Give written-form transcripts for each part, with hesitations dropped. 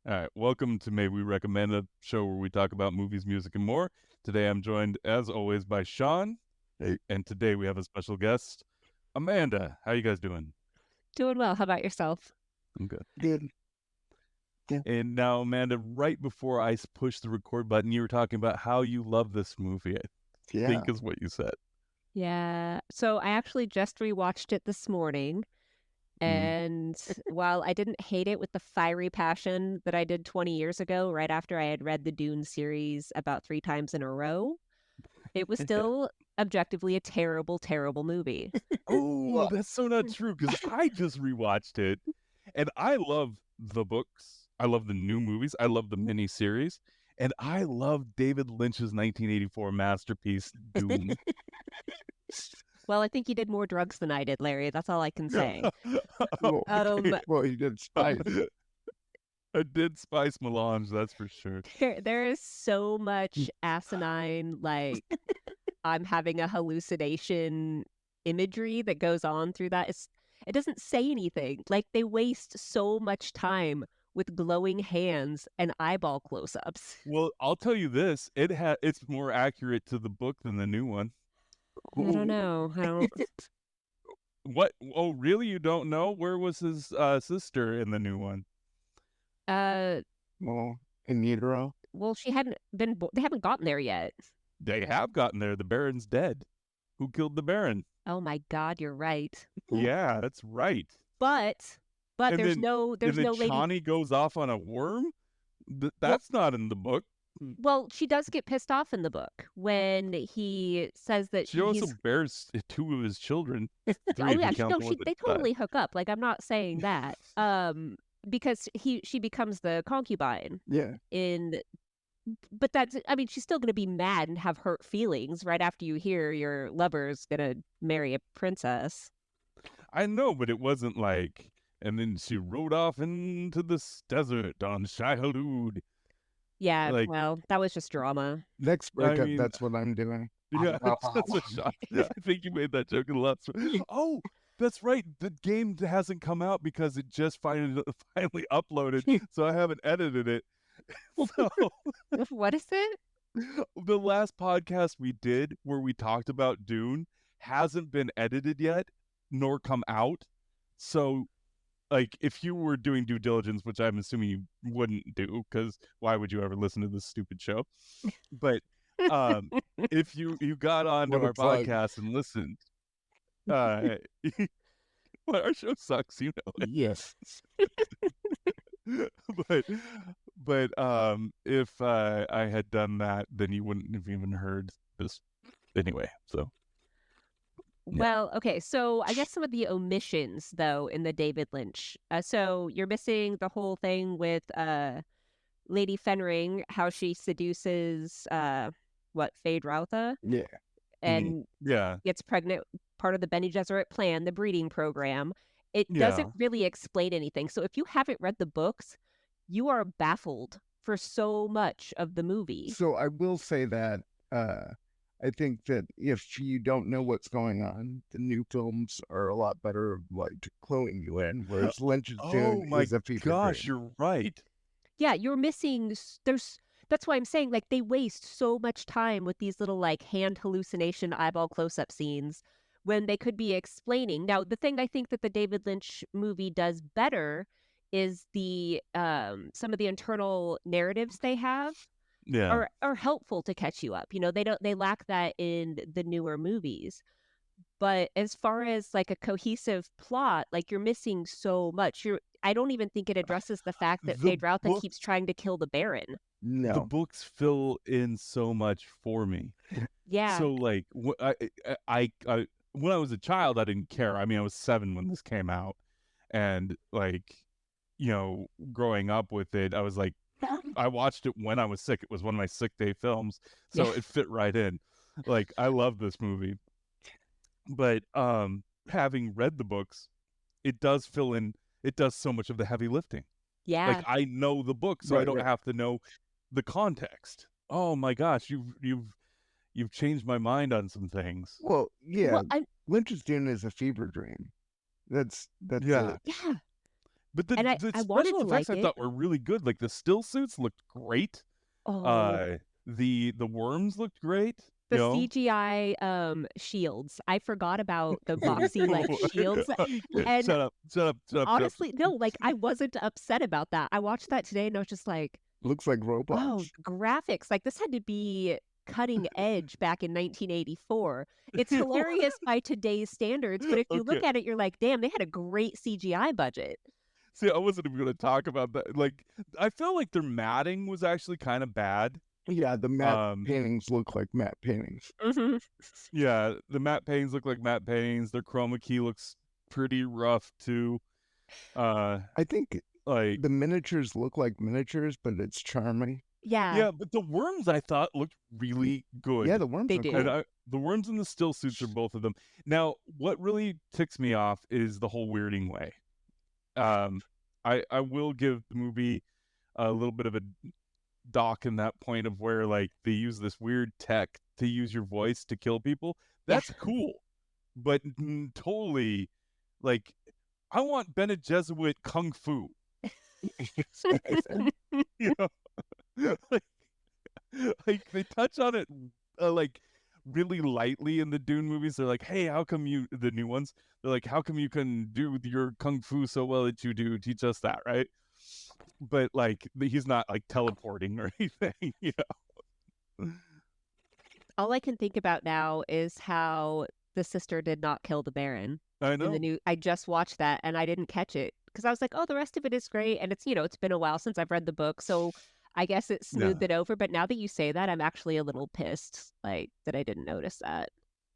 All right, welcome to Maybe We Recommend, a show where we talk about movies, music, and more. Today I'm joined, as always, by Sean, Hey, and today we have a special guest, Amanda. How you guys doing? Doing well. How about yourself? I'm good. good. Yeah. And now, Amanda, right before I pushed the record button, you were talking about how you love this movie, I Yeah. think is what you said. Yeah. So I actually just rewatched it this morning. Mm. And while I didn't hate it with the fiery passion that I did 20 years ago, right after I had read the Dune series about 3 times in a row, it was still objectively a terrible, terrible movie. Oh, Well, that's so not true, because I just rewatched it, and I love the books. I love the new movies. I love the miniseries. And I love David Lynch's 1984 masterpiece, Dune. Well, I think you did more drugs than I did, Larry. That's all I can say. well, Okay. Um, he did spice. I did spice melange, that's for sure. there is so much asinine, like I'm having a hallucination imagery that goes on through that. It doesn't say anything. Like they waste so much time with glowing hands and eyeball close-ups. Well, I'll tell you this, it's more accurate to the book than the new one. I don't Ooh. know. I don't. What? Oh, really? You don't know? Where was his sister in the new one? Uh, Well, in utero. well, she hadn't been. They haven't gotten there yet. They have gotten there. The Baron's dead. Who killed the Baron? Oh my God, you're right. Yeah, that's right. But, but And there's then no, and there's then no lady. Chani goes off on a worm? Well, That's not in the book. well, she does get pissed off in the book when he says that She also he's. bears two of his children. Three Oh if yeah, you count no, the one that they died. totally hook up. Like I'm not saying that. Because she becomes the concubine Yeah. in, but that's, I mean, she's still gonna be mad and have hurt feelings right after you hear your lover's gonna marry a princess. I know, but it wasn't like. And then she rode off into this desert on Shai Hulud. Yeah, Like, well, that was just drama. Next I breakup, mean, that's what I'm doing. yeah, that's what shot. I think you made that joke in the last one. Oh, that's right. The game hasn't come out because it just finally uploaded, so I haven't edited it. So What is it? the last podcast we did where we talked about Dune hasn't been edited yet, nor come out. So like if you were doing due diligence, which I'm assuming you wouldn't do, because why would you ever listen to this stupid show? But um, if you got onto What a our plug. podcast and listened, uh, well, our show sucks, you know Yes. it. But if I had done that, then you wouldn't have even heard this anyway. So yeah. Well, okay, so I guess some of the omissions though in the David Lynch. So you're missing the whole thing with Lady Fenring, how she seduces what Fade Routha Yeah. Mhm. and Yeah. gets pregnant, part of the Bene Gesserit plan, the breeding program. It doesn't Yeah. really explain anything. So if you haven't read the books, you are baffled for so much of the movie. So I will say that I think that if you don't know what's going on, the new films are a lot better, like cluing you in, whereas Lynch's Oh Dune my is a fever gosh, dream. you're right. Yeah, you're missing there's that's why I'm saying like they waste so much time with these little like hand hallucination eyeball close-up scenes when they could be explaining. Now, the thing I think that the David Lynch movie does better is the some of the internal narratives they have Yeah. are helpful to catch you up. You know, they lack that in the newer movies. But as far as like a cohesive plot, like you're missing so much. I don't even think it addresses the fact that The Phaedra book keeps trying to kill the Baron. the No. books fill in so much for me. Yeah. So like when I was a child, I didn't care. I mean, I was 7 when this came out, and like growing up with it, I was like, I watched it when I was sick. It was one of my sick day films, Yeah. so it fit right in. Like I love this movie, but having read the books, it does fill in. It does so much of the heavy lifting. Like Yeah. I know the book, so I Right, don't right. have to know the context. Oh my gosh, you've changed my mind on some things. Well, yeah, Well, I Lynch's Dune is a fever dream. That's Yeah. it. yeah. But the And I the wanted special to effects like I it. thought were really good. Like the still suits looked great. Oh, The worms looked great. the You know. CGI shields. I forgot about the boxy like shields. And Shut up! Shut up! Shut up! Shut up! honestly, no, like I wasn't upset about that. I watched that today and I was just like, Looks like oh, Roblox. graphics. Like this had to be cutting edge back in 1984. It's hilarious by today's standards, but if you Okay. look at it, you're like, damn, they had a great CGI budget. See, I wasn't even going to talk about that. Like, I felt like their matting was actually kind of bad. Yeah, the matte Um, paintings look like matte paintings. Mhm. yeah, the matte paintings look like matte paintings. Their chroma key looks pretty rough too. I think Like, the miniatures look like miniatures, but it's charming. Yeah, yeah, but the worms I thought looked really good. Yeah, the worms they are do. And cool. the worms and the still suits are both of them. Now, what really ticks me off is the whole weirding way. I will give the movie a little bit of a dock in that point of where like they use this weird tech to use your voice to kill people. Yeah. That's cool, but totally like I want Bene Gesserit kung fu. You know, like, like they touch on it like really lightly in the Dune movies. They're like, "Hey, how come you the new ones? They're like, how come you can do your kung fu so well that you do? Teach us that, right?" But like he's not like teleporting or anything, you know. All I can think about now is how the sister did not kill the Baron I in know. the new. I just watched that and I didn't catch it because I was like, oh, the rest of it is great, and it's it's been a while since I've read the book, so I guess it Yeah. smoothed it over. But now that you say that, I'm actually a little pissed, like that I didn't notice that.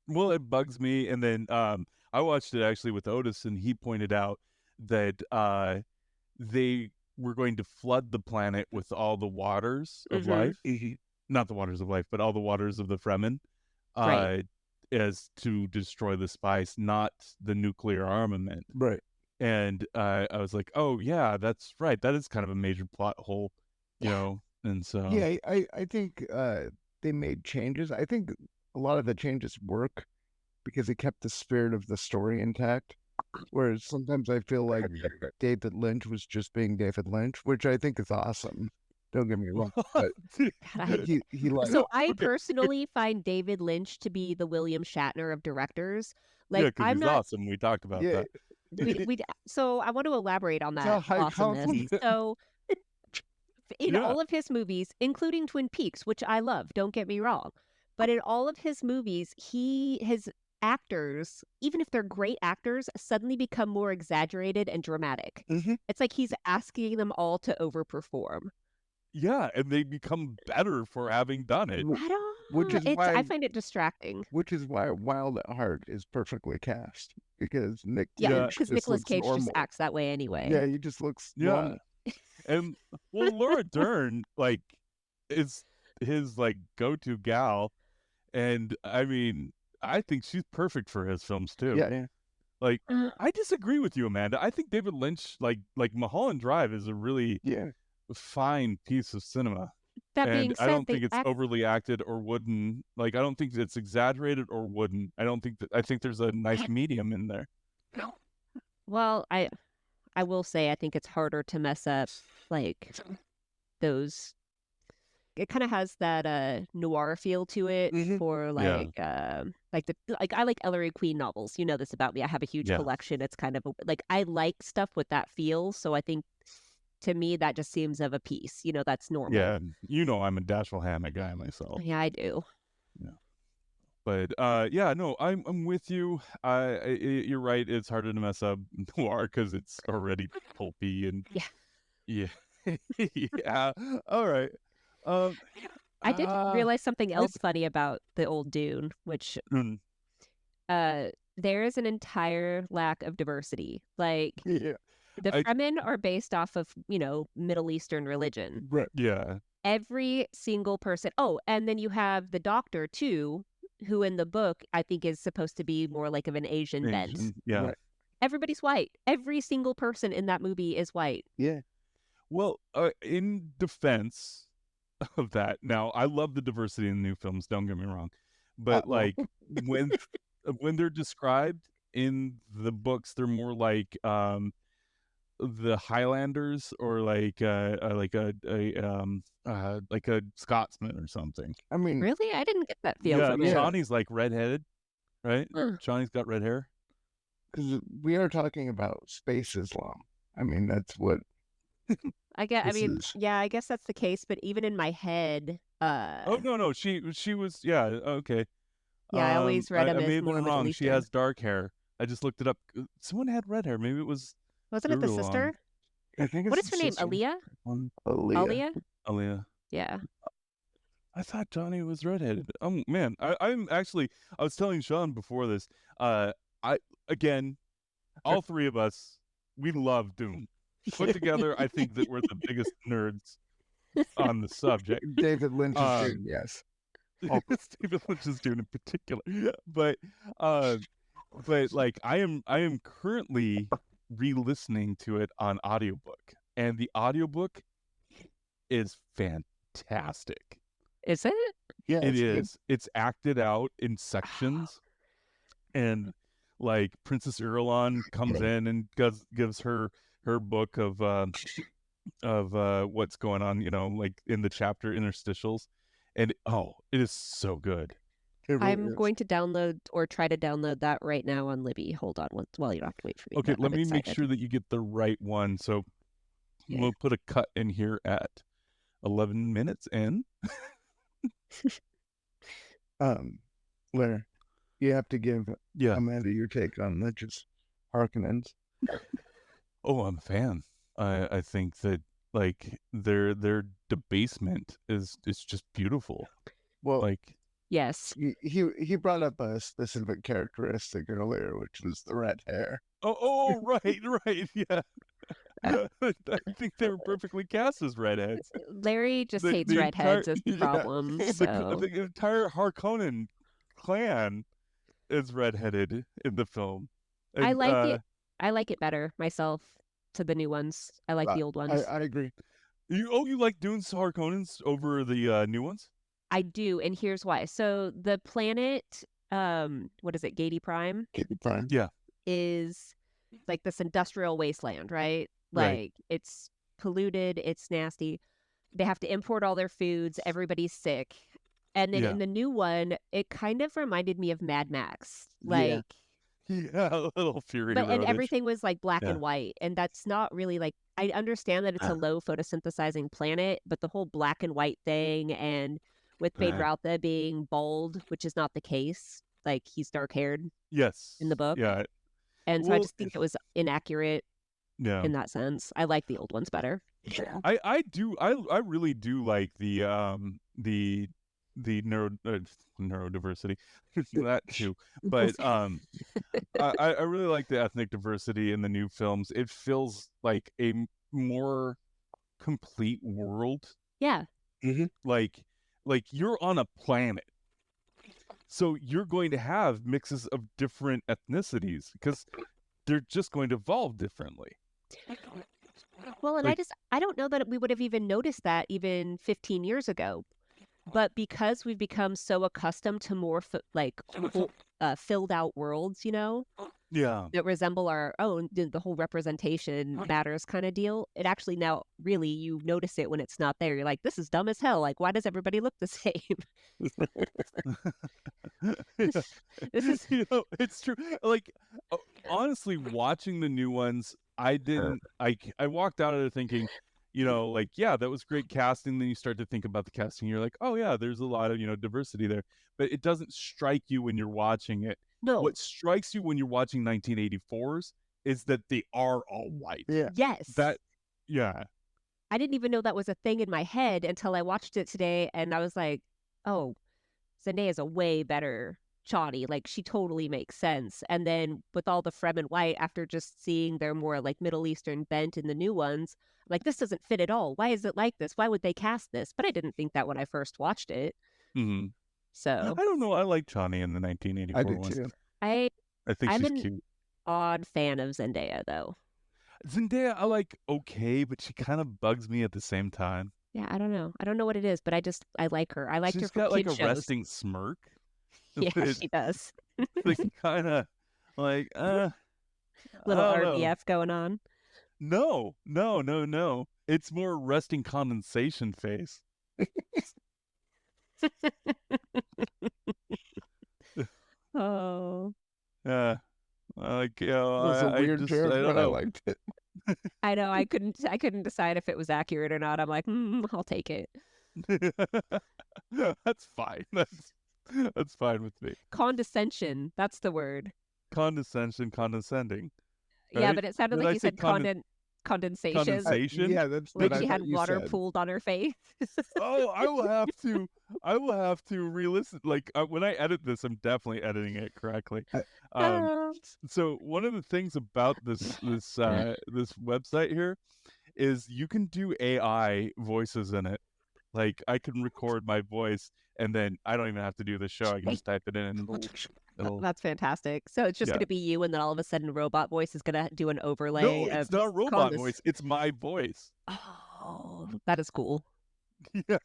Well, it bugs me. And then I watched it actually with Otis, and he pointed out that they were going to flood the planet with all the waters of Mhm. life. Mhm. Not the waters of life, but all the waters of the Fremen, Right. as to destroy the spice, not the nuclear armament. Right. And I was like, oh yeah, that's right. That is kind of a major plot hole, you Yeah. know. And so Yeah, I think they made changes. I think a lot of the changes work because it kept the spirit of the story intact. Whereas sometimes I feel like David Lynch was just being David Lynch, which I think is awesome. Don't get me wrong, but God, I, he like so I Okay. personally find David Lynch to be the William Shatner of directors. Yeah, Like because I'm he's not. awesome. We talked about yeah, We so I want to elaborate on it's that a high awesomeness. compliment. So in Yeah. all of his movies, including Twin Peaks, which I love, don't get me wrong, but in all of his movies, his actors, even if they're great actors, suddenly become more exaggerated and dramatic. Mhm. It's like he's asking them all to overperform. Yeah, and they become better for having done it. W- I don't. Which is It's. I why find it distracting. Wild at Heart is perfectly cast because Nick Yeah, Yeah. Cage because just Nicolas looks Cage just normal. acts that way anyway. Yeah, he just looks Yeah. normal. And well, Laura Dern, like, is his like go-to gal. And I mean, I think she's perfect for his films too. Yeah, yeah. Like, Uh, I disagree with you, Amanda. I think David Lynch, like Mulholland Drive, is a really Yeah. fine piece of cinema. that And being I said, don't they think it's act. overly acted or wooden. Like, I don't think it's exaggerated or wooden. I think there's a nice medium in there. Well, I will say I think it's harder to mess up like those. It kind of has that noir feel to it Mhm. for Yeah. like I like Ellery Queen novels. You know this about me. I have a huge Yeah. collection. It's kind of like I like stuff with that feel. So I think to me that just seems of a piece. That's normal. Yeah. You know, I'm a Dashiell Hammett guy myself. Yeah, I do. But yeah, no, I'm with you. You're right. It's harder to mess up noir because it's already pulpy and Yeah. yeah. All right. Um, I did realize something I- else funny about the old Dune, which mm, there is an entire lack of diversity. Like Yeah. the I- Fremen are based off of, Middle Eastern religion. Right. yeah. Every single person. Oh, and then you have the doctor too, who in the book I think is supposed to be more like of an Asian bent. Asian, yeah. Right. Everybody's white. Every single person in that movie is white. Yeah. Well, in defense of that, now I love the diversity in the new films. Don't get me wrong, but Uh-oh. like when they're described in the books, they're more like the Highlanders or like a Scotsman or something. I mean, Really? I didn't get that feel Yeah, from it. Johnny's like redheaded, right? Huh. Johnny's got red hair. because we are talking about space Islam. I mean, that's what I this is. yeah, I guess that's the case, but even in my head, Oh no, she was okay. yeah, I always read him I as may have more been Middle wrong. She Eastern. has dark hair. I just looked it up. Someone had red hair. Maybe it was Wasn't it the Guru sister? I think it's What is her the name? sister. Aaliyah? Aaliyah. Aaliyah. Yeah. I thought Johnny was redheaded. Oh man, I'm actually. I was telling Sean before this. I again, all three of us, we love Dune. Put together, I think that we're the biggest nerds on the subject. David Lynch is Dune, yes. It's David Lynch's Dune in particular, but like I am currently re-listening to it on audiobook, and the audiobook is fantastic. Is it? Yeah, It it's good. is. It's acted out in sections, and like Princess Irulan comes in and gives her book of what's going on, like in the chapter interstitials, and it is so good. It really I'm is. going to download or try to download that right now on Libby. Hold on while you don't have to wait for me. Okay, but let I'm me make excited. sure that you get the right one. So Yeah. we'll put a cut in here at 11 minutes in. Larry, you have to give Yeah. Amanda your take on Lynch's Harkonnens. Oh, I'm a fan. I think that like their debasement is just beautiful. Well, Like Yes. he brought up a specific characteristic earlier, which was the red hair. oh right yeah. I think they were perfectly cast as redheads. Larry just The- hates the redheads entire- as the yeah. problem. So The entire Harkonnen clan is redheaded in the film. I And, like it. I like it better myself to the new ones. I like the old ones. I agree. You like Dune's Harkonnens over the new ones? I do, and here's why. So the planet, what is it, Gady Prime, Katie Prime. Yeah. is like this industrial wasteland, right? Right. Like it's polluted, it's nasty. They have to import all their foods, everybody's sick. And then Yeah. in the new one, it kind of reminded me of Mad Max. Yeah. Like Yeah, a little Fury but and Road-ish. everything was like black Yeah. and white, and that's not really like I understand that it's a low photosynthesizing planet, but the whole black and white thing, and with Feyd-Rautha being bald, which is not the case, like he's dark haired Yes. in the book, Yeah. and so I Well, just think it was inaccurate Yeah. in that sense. I like the old ones better. I really do like the neurodiversity that too, but I really like the ethnic diversity in the new films. It feels like a more complete world. Yeah, Like you're on a planet, so you're going to have mixes of different ethnicities because they're just going to evolve differently. well, and Like- I don't know that we would have even noticed that even 15 years ago. But because we've become so accustomed to more filled out worlds, Yeah. that resemble our own, the whole representation matters kind of deal. It actually now really you notice it when it's not there. You're like, this is dumb as hell. Like, why does everybody look the same? This is It's true. Like honestly, watching the new ones, I didn't. I walked out of it thinking, like, yeah, that was great casting. Then you start to think about the casting. You're like, oh yeah, there's a lot of diversity there. But it doesn't strike you when you're watching it. no. What strikes you when you're watching 1984s is that they are all white. Yeah. Yes. Yeah. I didn't even know that was a thing in my head until I watched it today, and I was like, oh, Zendaya's a way better Chani. Like, she totally makes sense. And then with all the Fremen white, after just seeing their more like Middle Eastern bent in the new ones, like, this doesn't fit at all. Why is it like this? Why would they cast this? But I didn't think that when I first watched it. Hmm. So I don't know. I like Chani in the 1984 I do one. too. I think I'm she's an cute. odd fan of Zendaya, though. Zendaya, I like okay, but she kind of bugs me at the same time. Yeah, I don't know. I don't know what it is, but I like her. I liked her She's from got like kid a shows. resting smirk. Yeah, It's she does. like kind of like Little I don't know. RBF going on. No. It's more resting condensation phase. Oh, Like, It was a weird I joke, don't but I know. liked it. I know. I couldn't decide if it was accurate or not. I'm like, I'll take it. That's fine. That's fine with me. Condescension. That's the word. Condescending, Yeah, right? but it sounded Did like I you say said condensation, condensation? Yeah, that's like what I she thought had you water said. pooled on her face. Oh, I will have to re-listen. Like when I edit this, I'm definitely editing it correctly. I- Um, so one of the things about this website here is you can do AI voices in it. Like I can record my voice, and then I don't even have to do the show. I can just type it in, and it'll That's fantastic. So it's just yeah. going to be you, and then all of a sudden, robot voice is going to do an overlay No, of it's not robot voice. It's my voice. Oh, that is cool. Yeah.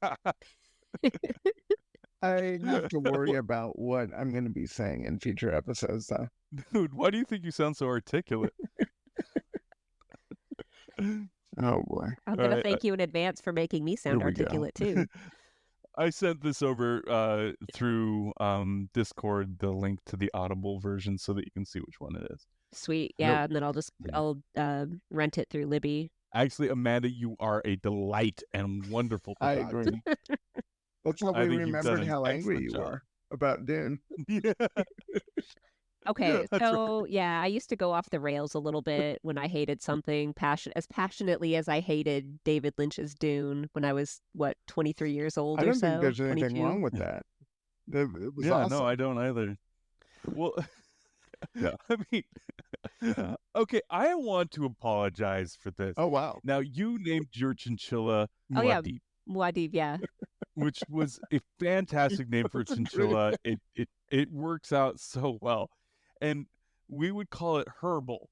I have to worry about what I'm going to be saying in future episodes, though. Dude, why do you think you sound so articulate? Oh boy. I'm All going to right, thank you in advance for making me sound Here we go. articulate too. I sent this over through Discord, the link to the Audible version, so that you can see which one it is. Sweet, Nope. yeah, and then I'll rent it through Libby. Actually, Amanda, you are a delight and wonderful to I talk to. agree. That's how I we think you've done remembered an how angry excellent you job. were about Dune. Yeah. Okay, That's so yeah, I used to go off the rails a little bit when I hated something as passionately as I hated David Lynch's Dune when I was 23 years old I or don't so, think there's anything 22. wrong with that. It was Yeah, awesome. no, I don't either. Well, Yeah. I mean, okay, I want to apologize for this. Oh wow. Now, you named your chinchilla Oh yeah, Muad'Dib, Muad'Dib, yeah. which was a fantastic name for a That's chinchilla. It works out so well. And we would call it Herbal.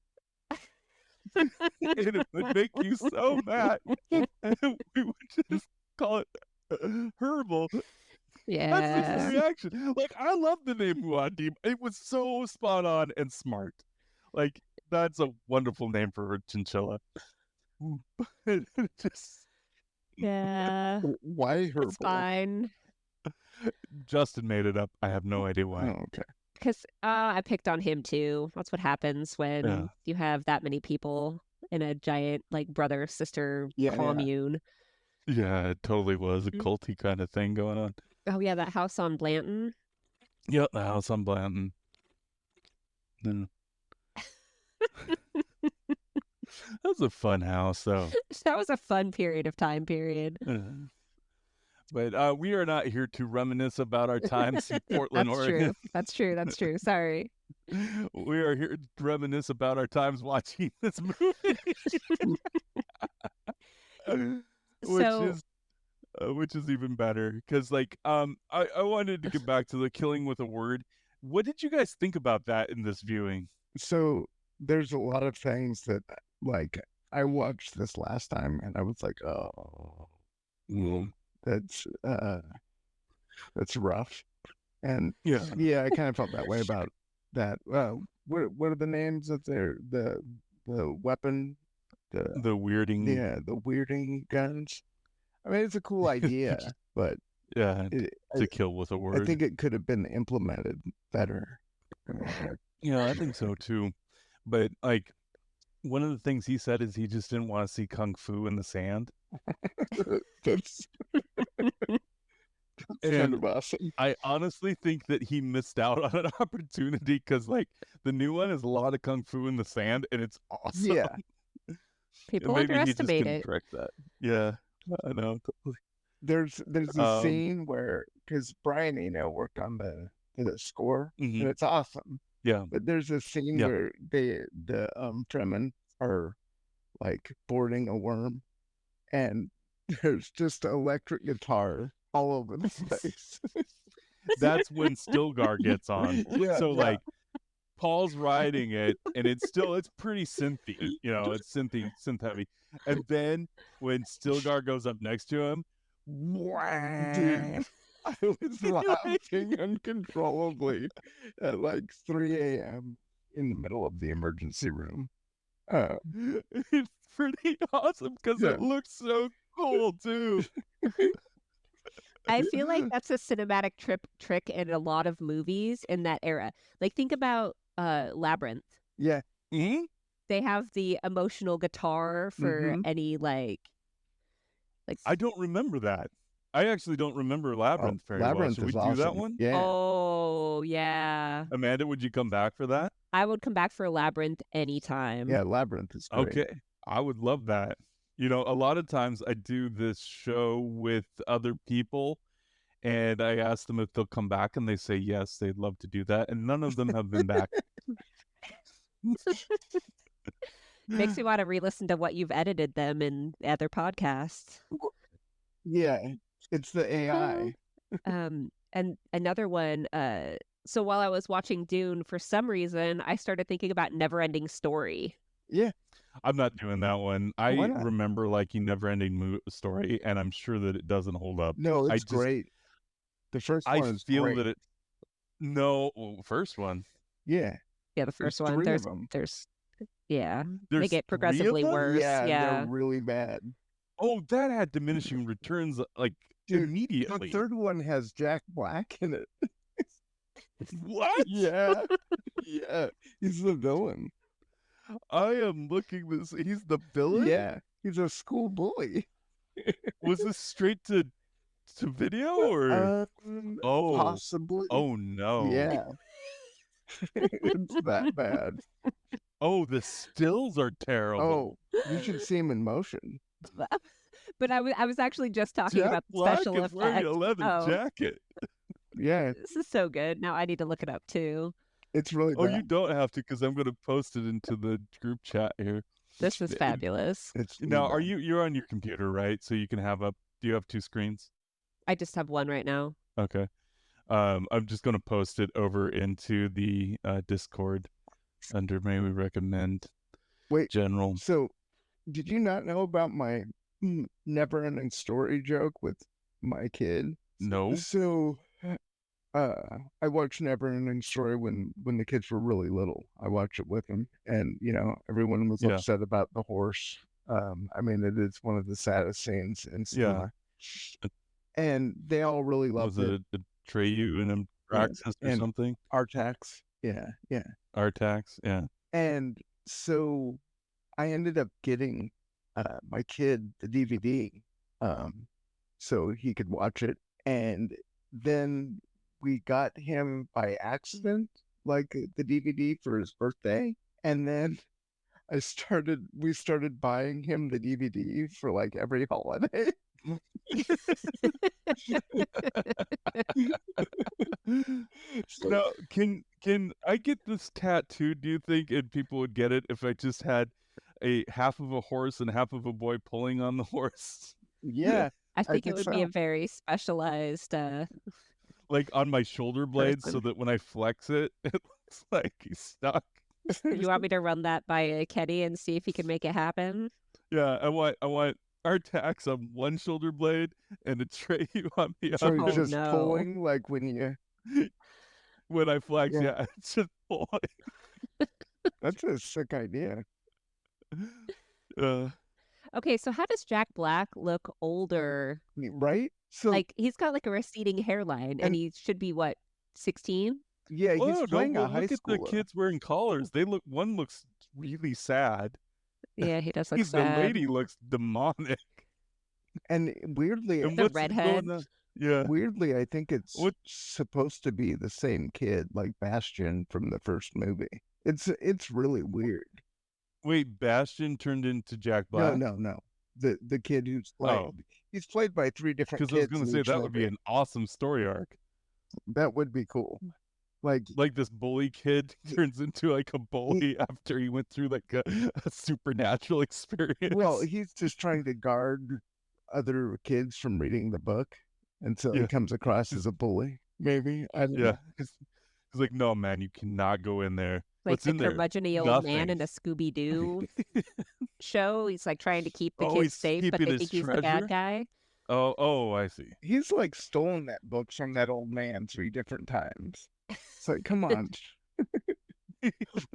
And it would make you so mad. And we would just call it Herbal. That's the Yeah. reaction. Like, I love the name Muad'Dib. It was so spot on and smart. Like, that's a wonderful name for a chinchilla. But it just Yeah. Why herbal? It's fine. Justin made it up. I have no idea why. Oh, okay. Because I picked on him too. That's what happens when Yeah. you have that many people in a giant like brother sister Yeah, yeah. commune. Yeah, it totally was a Mhm. culty kind of thing going on. Oh yeah, that house on Blanton. Yep, the house on Blanton. Yeah. That was a fun house, though. That was a fun time period. But we are not here to reminisce about our times in Portland, That's Oregon. true. That's true. That's true. Sorry. We are here to reminisce about our times watching this movie, So- which is even better. Because, like, I wanted to get back to the killing with a word. What did you guys think about that in this viewing? So there's a lot of things that like I watched this last time and I was like, oh, that's rough. And Yeah. yeah, I kind of felt that way about that. What are the names of the weapon? The weirding. Yeah, the weirding guns. I mean, it's a cool idea, but Yeah, I to kill with a word. think it could have been implemented better. Yeah, I think so too. But like, one of the things he said is he just didn't want to see kung fu in the sand. That's kind And of awesome. I honestly think that he missed out on an opportunity because, like, the new one is a lot of kung fu in the sand, and it's awesome. Yeah. People Maybe he just underestimate couldn't it. correct that. Yeah, I know. Totally. There's a Um, scene where because Brian Eno worked on the score Mhm. and it's awesome. Yeah. But there's a scene Yeah. where the Fremen are like boarding a worm and there's just an electric guitar all over the place. That's when Stilgar gets on. Yeah, So yeah. like, Paul's riding it, and it's pretty synthy. You know, it's synth heavy. And then when Stilgar goes up next to him, Dude, I was laughing uncontrollably at like 3 a.m. in the middle of the emergency room. it's pretty awesome because Yeah. it looks so cool too. I feel like that's a cinematic trick in a lot of movies in that era. Like think about Labyrinth. Yeah. Mhm. They have the emotional guitar for Mhm. any like I don't remember that. I actually don't remember Labyrinth very well. Labyrinth Should we is do that awesome. one? Yeah. Oh yeah. Amanda, would you come back for that? I would come back for Labyrinth anytime. Yeah, Labyrinth is great. Okay. I would love that. You know, a lot of times I do this show with other people and I ask them if they'll come back and they say yes, they'd love to do that. And none of them have been back. Makes me want to re-listen to what you've edited them in other podcasts. Yeah. It's the AI. And another one, so while I was watching Dune, for some reason, I started thinking about Never-Ending Story. Yeah. I'm not doing that one. I Why not? remember liking Neverending Story, and I'm sure that it doesn't hold up. No, I it's just, great. The first I one is feel great. that it. No, first one. Yeah. Yeah, the There's first one. 3 of them. Yeah, There's they get 3 of progressively them? worse. Yeah, Yeah. they're really bad. Oh, that had diminishing returns like Dude, immediately. The third one has Jack Black in it. What? Yeah. Yeah. He's the villain. I am looking this. He's the villain. Yeah. He's a school bully. Was this straight to video or? Oh, Possibly. oh no. Yeah. It's that bad. Oh, the stills are terrible. Oh, you should see him in motion. But I was actually just talking Jack about Black special is wearing effects. a leather Oh, jacket. Yeah, this is so good. Now I need to look it up too. it's really Oh, bad. you don't have to because I'm going to post it into the group chat here. This is fabulous. It's Now, really are bad. you're on your computer, right? So you can have up. Do you have 2 screens? I just have one right now. Okay. I'm just going to post it over into the Discord under May We Recommend Wait, General. so did you not know about my never-ending story joke with my kid? No. So, I watched Never-Ending Story when the kids were really little. I watched it with them, and everyone was Yeah. upset about the horse. I mean, it is one of the saddest scenes in cinema, and they all really Was loved it a Atreyu and Praxis or and something? Artax. Yeah, yeah. Artax, yeah. And so I ended up getting my kid the DVD, so he could watch it, and then we got him by accident, like the DVD for his birthday, and then we started buying him the DVD for like every holiday. Now, can I get this tattoo, do you think, and people would get it if I just had a half of a horse and half of a boy pulling on the horse? Yeah, I think it think would be a so. very specialized. Like on my shoulder blades so Person. that when I flex it, it looks like he's stuck. You want me to run that by Kenny and see if he can make it happen? Yeah, I want Artax on one shoulder blade and Atreyu on the So other. he's Oh, just no. pulling like when you. When I flex, Yeah. yeah, it's just pulling. That's a sick idea. Okay, so how does Jack Black look older? Right? So Like he's got like a receding hairline, and And- he should be what, 16? yeah, Well, he's no, playing a but high look at the schooler. kids wearing collars. One looks really sad. Yeah, he does look The sad. lady looks demonic. And weirdly, And The what's redhead. going on? Yeah. weirdly, I think it's What- supposed to be the same kid, like Bastion from the first movie. It's really weird. Wait, Bastion turned into Jack Black? No. The kid who's like Oh. he's played by 3 different Because I was kids. going to in say each that would be movie. an awesome story arc. That would be cool. Like Like this bully kid turns into like a bully after he went through like a supernatural experience. well, he's just trying to guard other kids from reading the book, and so he Yeah. comes across as a bully. Maybe I don't yeah. know. He's like, no, man, you cannot go in there. Like What's the in there? curmudgeony old man Nothing. in a Scooby Doo show. He's like trying to keep the Oh, kids he's safe, but keeping they his think he's the treasure? bad guy. Oh, I see. He's like stolen that book from that old man 3 different times. It's like, come on,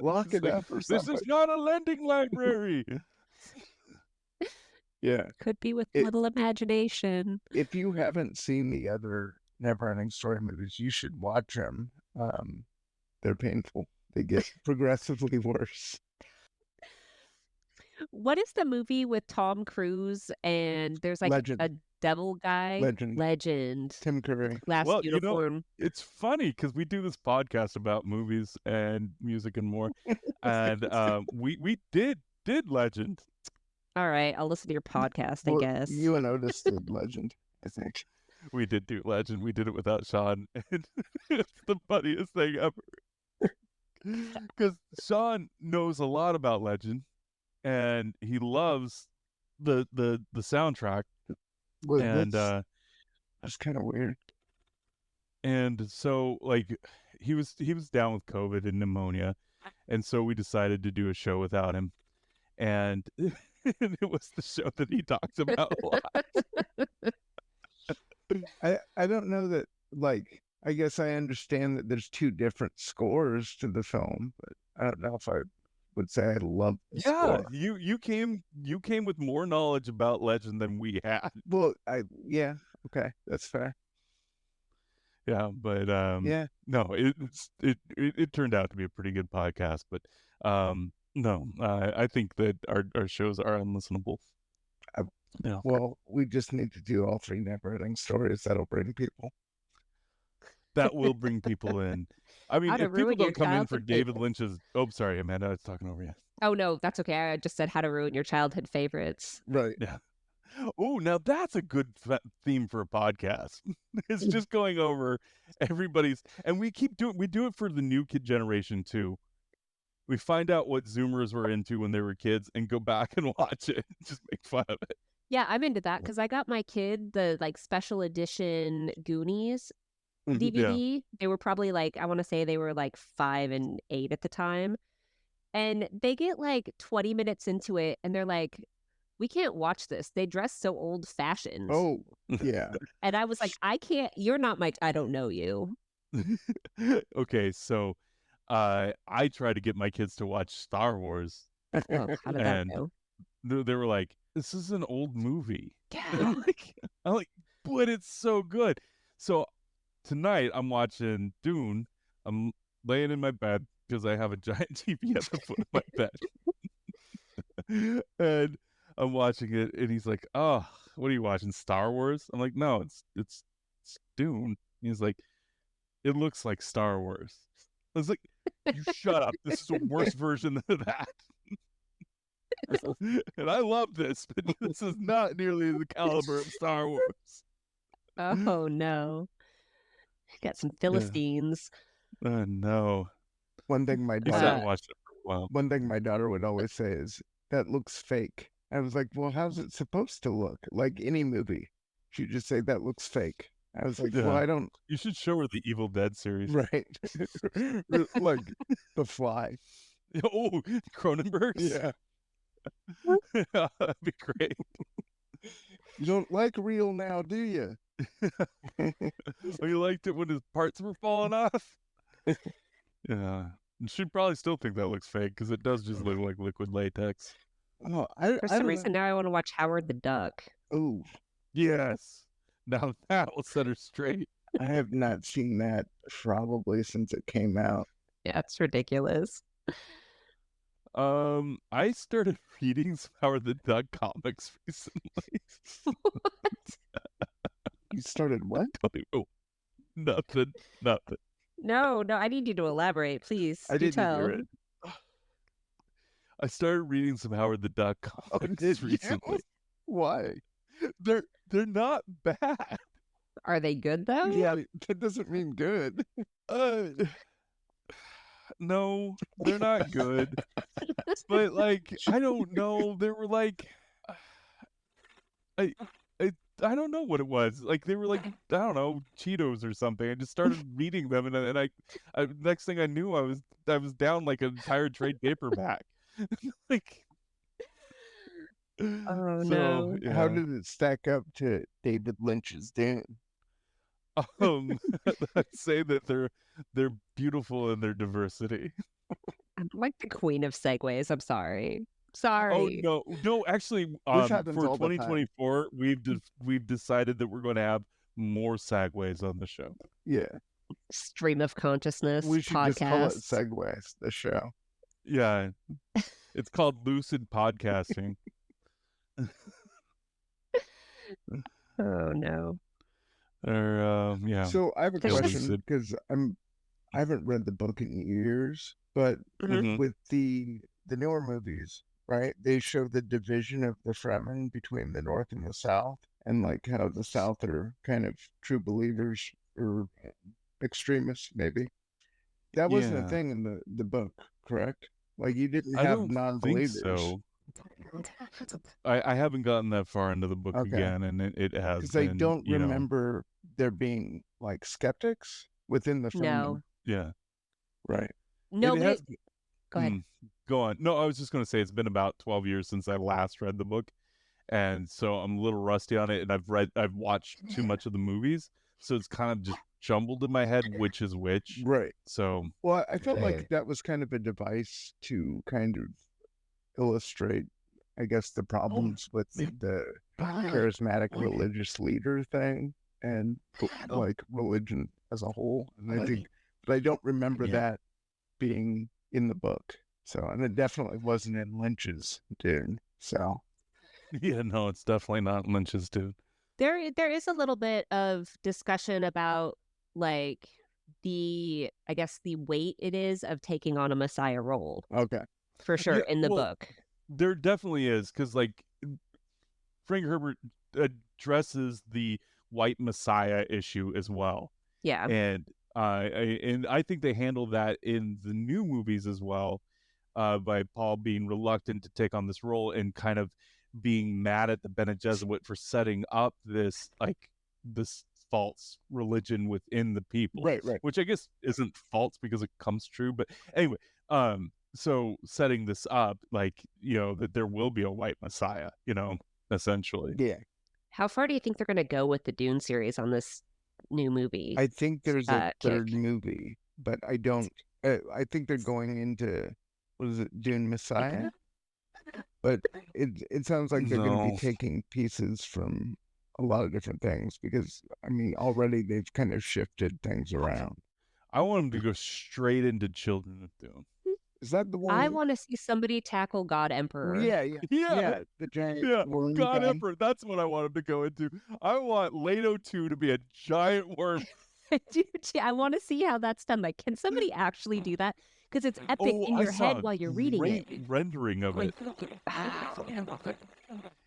lock He's it like, up or this something. is not a lending library. Yeah. Could be with It- little imagination. If you haven't seen the other Neverending Story movies, you should watch them. They're painful. They get progressively worse. What is the movie with Tom Cruise and there's like Legend. a devil guy? Legend. Tim Curry. Last Well, unicorn. it's funny because we do this podcast about movies and music and more, and we did Legend. All right, I'll listen to your podcast, I Well, guess. you and Otis did Legend, I think. We did do Legend. We did it without Sean, and it's the funniest thing ever. Because Sean knows a lot about Legend, and he loves the soundtrack, Well, and that's kind of weird. and so like he was down with COVID and pneumonia, and so we decided to do a show without him, and it was the show that he talks about a lot. I don't know that, like, I guess I understand that there's two different scores to the film, but I don't know if I would say I love the Yeah, score. you came with more knowledge about Legend than we had. Well, yeah, okay, that's fair. Yeah, but Yeah, no, it turned out to be a pretty good podcast, but no, I think that our shows are unlistenable. Yeah. well, we just need to do all three Neverending Stories. That'll bring people. That will bring people in. I mean, How to if people ruin your don't come in for childhood David favorite. Lynch's, oh, sorry, Amanda, I was talking over you. Oh no, that's okay. I just said how to ruin your childhood favorites. Right. Yeah. Oh, now that's a good theme for a podcast. It's just going over everybody's, and we do it for the new kid generation too. We find out what Zoomers were into when they were kids and go back and watch it. Just make fun of it. Yeah, I'm into that because I got my kid the like special edition Goonies Mhm. DVD. They were probably like, I want to say they were like 5 and 8 at the time. And they get like 20 minutes into it and they're like, we can't watch this. They dress so old fashioned. Oh, yeah. And I was like, I can't, you're not I don't know you. Okay, so I try to get my kids to watch Star Wars, Oh, how did that and go? they were like, "This is an old movie." Yeah. I'm like, but it's so good. So tonight I'm watching Dune. I'm laying in my bed because I have a giant TV at the foot of my bed, and I'm watching it. And he's like, "Oh, what are you watching? Star Wars?" I'm like, "No, it's Dune." He's like, "It looks like Star Wars." I was like, "You shut up. This is a worse version of that." And I love this, but this is not nearly the caliber of Star Wars. Oh no. Got some Philistines. No. One thing my You daughter haven't watched it for a while. One thing my daughter would always say is, that looks fake. I was like, well, how's it supposed to look? Like any movie. She'd just say, that looks fake. I was like, well, Yeah. I don't, You should show her the Evil Dead series. right. Like The Fly. Oh, Cronenberg's? Yeah. Yeah, that'd be great. You don't like real now, do you? Oh, you liked it when his parts were falling off? Yeah. And she'd probably still think that looks fake because it does just look like liquid latex. Oh, For some reason now I want to watch Howard the Duck. Oh, Yes. Now that will set her straight. I have not seen that probably since it came out. Yeah, it's ridiculous. I started reading some Howard the Duck comics recently. You started what? Nothing. No, I need you to elaborate, please. I Do didn't tell. hear it. I started reading some Howard the Duck comics did you? recently. Why? They're not bad. Are they good though? Yeah, that doesn't mean good. No, they're not good. But like, I don't know. They were like, I don't know what it was. Like they were like, I don't know, Cheetos or something. I just started reading them, and I next thing I knew, I was down like an entire trade paperback. Like, Oh so, no. yeah. How did it stack up to David Lynch's Dune? I'd say that they're beautiful in their diversity. I'm like the queen of segues. I'm sorry. Sorry. Oh no! Actually, Which happens for all the time. 2024, we've decided that we're going to have more segues on the show. Yeah. Stream of consciousness We should just call it podcasts. Segways, the show. Yeah, it's called lucid podcasting. Oh no. Or yeah. So I have a There's just- question because I haven't read the book in years, but Mhm. with the newer movies, right? They show the division of the Fremen between the North and the South, and like how the South are kind of true believers or extremists, maybe. That wasn't a Yeah. thing in the book, correct? Like you didn't I have don't think non-believers. so. I haven't gotten that far into the book Okay. again, and it has Because I been, don't you know, remember there being like skeptics within the Fremen. No. yeah. Right. No, It but has. go ahead. Go on. No, I was just going to say it's been about 12 years since I last read the book, and so I'm a little rusty on it, and I've watched too much of the movies, so it's kind of just jumbled in my head which is which. Right. So Well, I felt like that was kind of a device to kind of illustrate, I guess, the problems with the charismatic religious leader thing and like religion as a whole. And I think, but I don't remember that being in the book. So, and it definitely wasn't in Lynch's Dune. So, yeah, no, it's definitely not Lynch's Dune. There is a little bit of discussion about like the weight it is of taking on a messiah role okay. for sure Yeah, in the well, book. There definitely is, because like Frank Herbert addresses the white messiah issue as well. Yeah. And I think they handle that in the new movies as well, by Paul being reluctant to take on this role and kind of being mad at the Bene Gesserit for setting up this false religion within the people, Right. which I guess isn't false because it comes true. But anyway, so setting this up, like, you know, that there will be a white messiah, you know, essentially. Yeah. How far do you think they're going to go with the Dune series on this new movie? I think there's a third kick? movie, but I don't. I think they're going into, what is it, Dune Messiah? But it sounds like they're going to No. be taking pieces from a lot of different things because, I mean, already they've kind of shifted things around. I want them to go straight into Children of Dune. Is that the one? I want to see somebody tackle God Emperor. Yeah. Yeah. The giant Yeah, worm God guy. Emperor. That's what I want him to go into. I want Leto 2 to be a giant worm. Dude, I want to see how that's done. Like, can somebody actually do that? Because it's epic in I your saw head while you're reading great it. rendering of it.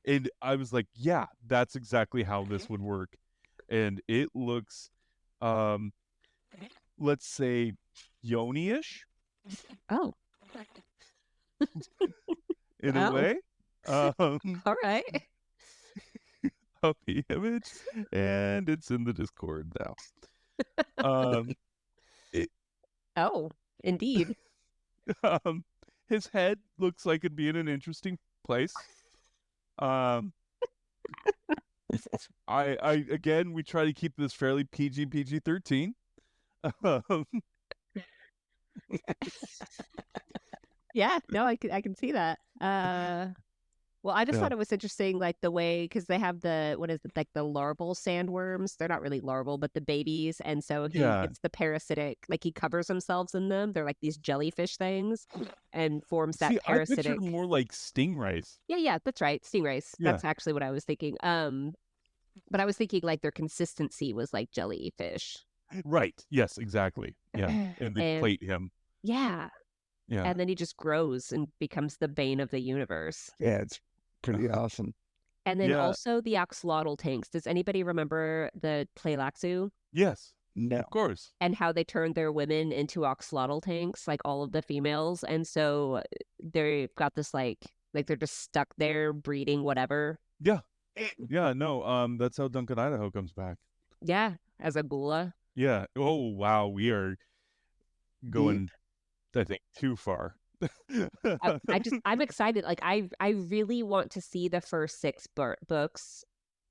And I was like, yeah, that's exactly how this would work. And it looks, let's say, Yoni-ish Oh, in a Oh. way. all right. Of the image, and it's in the Discord now. Oh, indeed. His head looks like it'd be in an interesting place. I again, we try to keep this fairly PG-13. Yeah, no, I can see that. Well, I just Yeah. thought it was interesting, like the way, because they have what is it, like the larval sandworms? They're not really larval, but the babies. And so Yeah. it's the parasitic, like he covers himself in them. They're like these jellyfish things and forms that See, I parasitic. pictured more like stingrays. Yeah, that's right. Stingrays. Yeah. That's actually what I was thinking. But I was thinking like their consistency was like jellyfish. Right. Yes, exactly. Yeah. And they And- plate him. Yeah. Yeah. And then he just grows and becomes the bane of the universe. Yeah, it's pretty awesome. And then Yeah. also the axolotl tanks. Does anybody remember the Tleilaxu Yes, No. of course. and how they turned their women into axolotl tanks, like all of the females? And so they've got this like they're just stuck there breeding whatever. Yeah, no, that's how Duncan Idaho comes back. Yeah, as a gula. Yeah. Oh, wow. We are going, I think, too far. I'm excited. Like I really want to see the first 6 books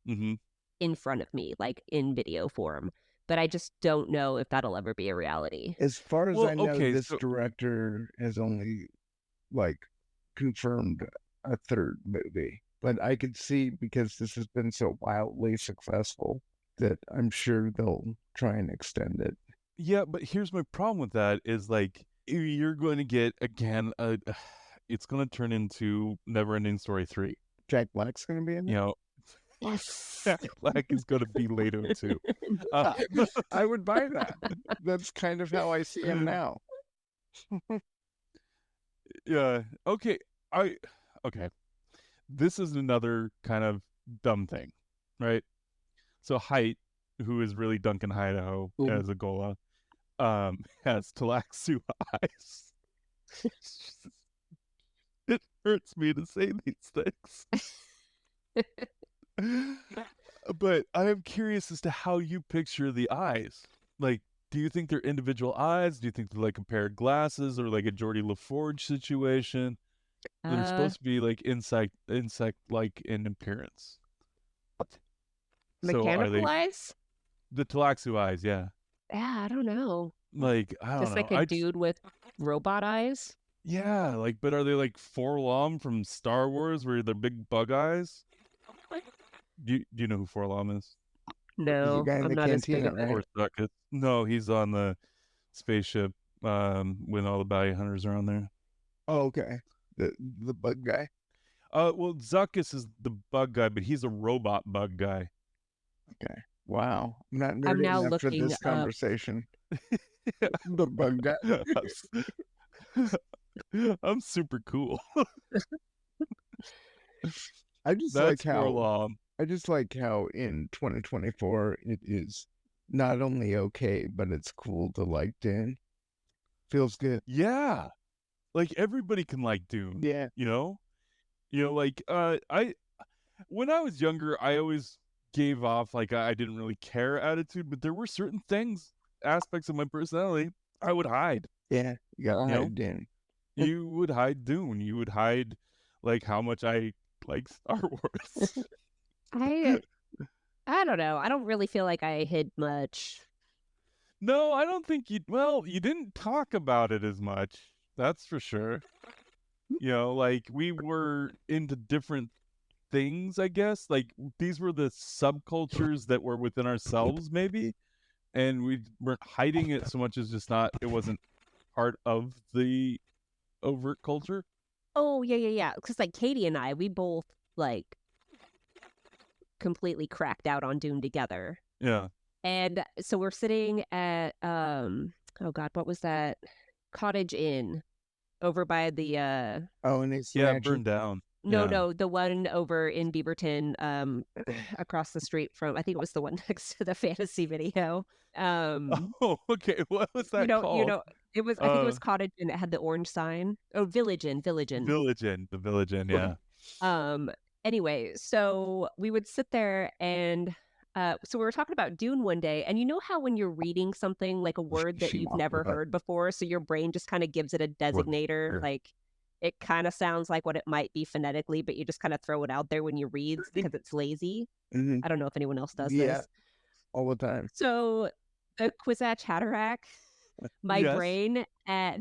hmm in front of me, like in video form. But I just don't know if that'll ever be a reality. As far as Well, I know, okay, this so- director has only like confirmed a third movie. But I could see, because this has been so wildly successful, that I'm sure they'll try and extend it. Yeah, but here's my problem with that is like you're going to get again it's going to turn into Neverending Story 3. Jack Black's going to be in it? You know, Jack Black is going to be Leto too. I would buy that. That's kind of how I see him now. Yeah. Okay. Okay. This is another kind of dumb thing, right? So Height, who is really Duncan Idaho as a Gola, has Talaxu eyes. It hurts me to say these things. But I am curious as to how you picture the eyes. Like, do you think they're individual eyes? Do you think they're like a pair of glasses or like a Geordie LaForge situation? They're supposed to be like insect-like in appearance. So are they Mechanical eyes? the Talaxu eyes? Yeah. Yeah, I don't know. Like, I don't Just know. like a dude with robot eyes? Yeah, like, but are they like Forlom from Star Wars, where they're big bug eyes? Do you know who Forlom is? No, guy in I'm the not as big cantina, at right? it. No, he's on the spaceship when all the bounty hunters are on there. Oh, okay. The bug guy. Well, Zuckus is the bug guy, but he's a robot bug guy. Okay. Wow. I'm not I'm nerding now enough for looking this up. conversation. The bug guy. I'm super cool. I just That's like how Forlom. I just like how in 2024 it is not only okay, but it's cool to like Dune. Feels good. Yeah, like everybody can like Dune. Yeah. You know, like I when I was younger, I always gave off like I didn't really care attitude, but there were certain aspects of my personality I would hide. Yeah. You gotta You know, hide Dune. you would hide Dune. You would hide like how much I like Star Wars. I don't know. I don't really feel like I hid much. No, I don't think you. Well, you didn't talk about it as much. That's for sure. Like we were into different things, I guess. Like these were the subcultures that were within ourselves, maybe, and we weren't hiding it so much as just not. It wasn't part of the overt culture. Oh, yeah. Because like Katie and I, we both like completely cracked out on Dune together. Yeah. And so we're sitting at oh God, what was that? Cottage Inn over by the and it's burned down. No, the one over in Beaverton, across the street from, I think it was the one next to the fantasy video. Oh, okay. What was that called? It was, I think it was Cottage Inn. It had the orange sign. Oh, Village Inn. The Village Inn, yeah. Anyway, so we would sit there and so we were talking about Dune one day, and you know how when you're reading something like a word that you've never heard before, so your brain just kind of gives it a designator, like it kind of sounds like what it might be phonetically, but you just kind of throw it out there when you read because it's lazy. Mm-hmm. I don't know if anyone else does this. All the time. So the Kwisatz Haderach, my brain at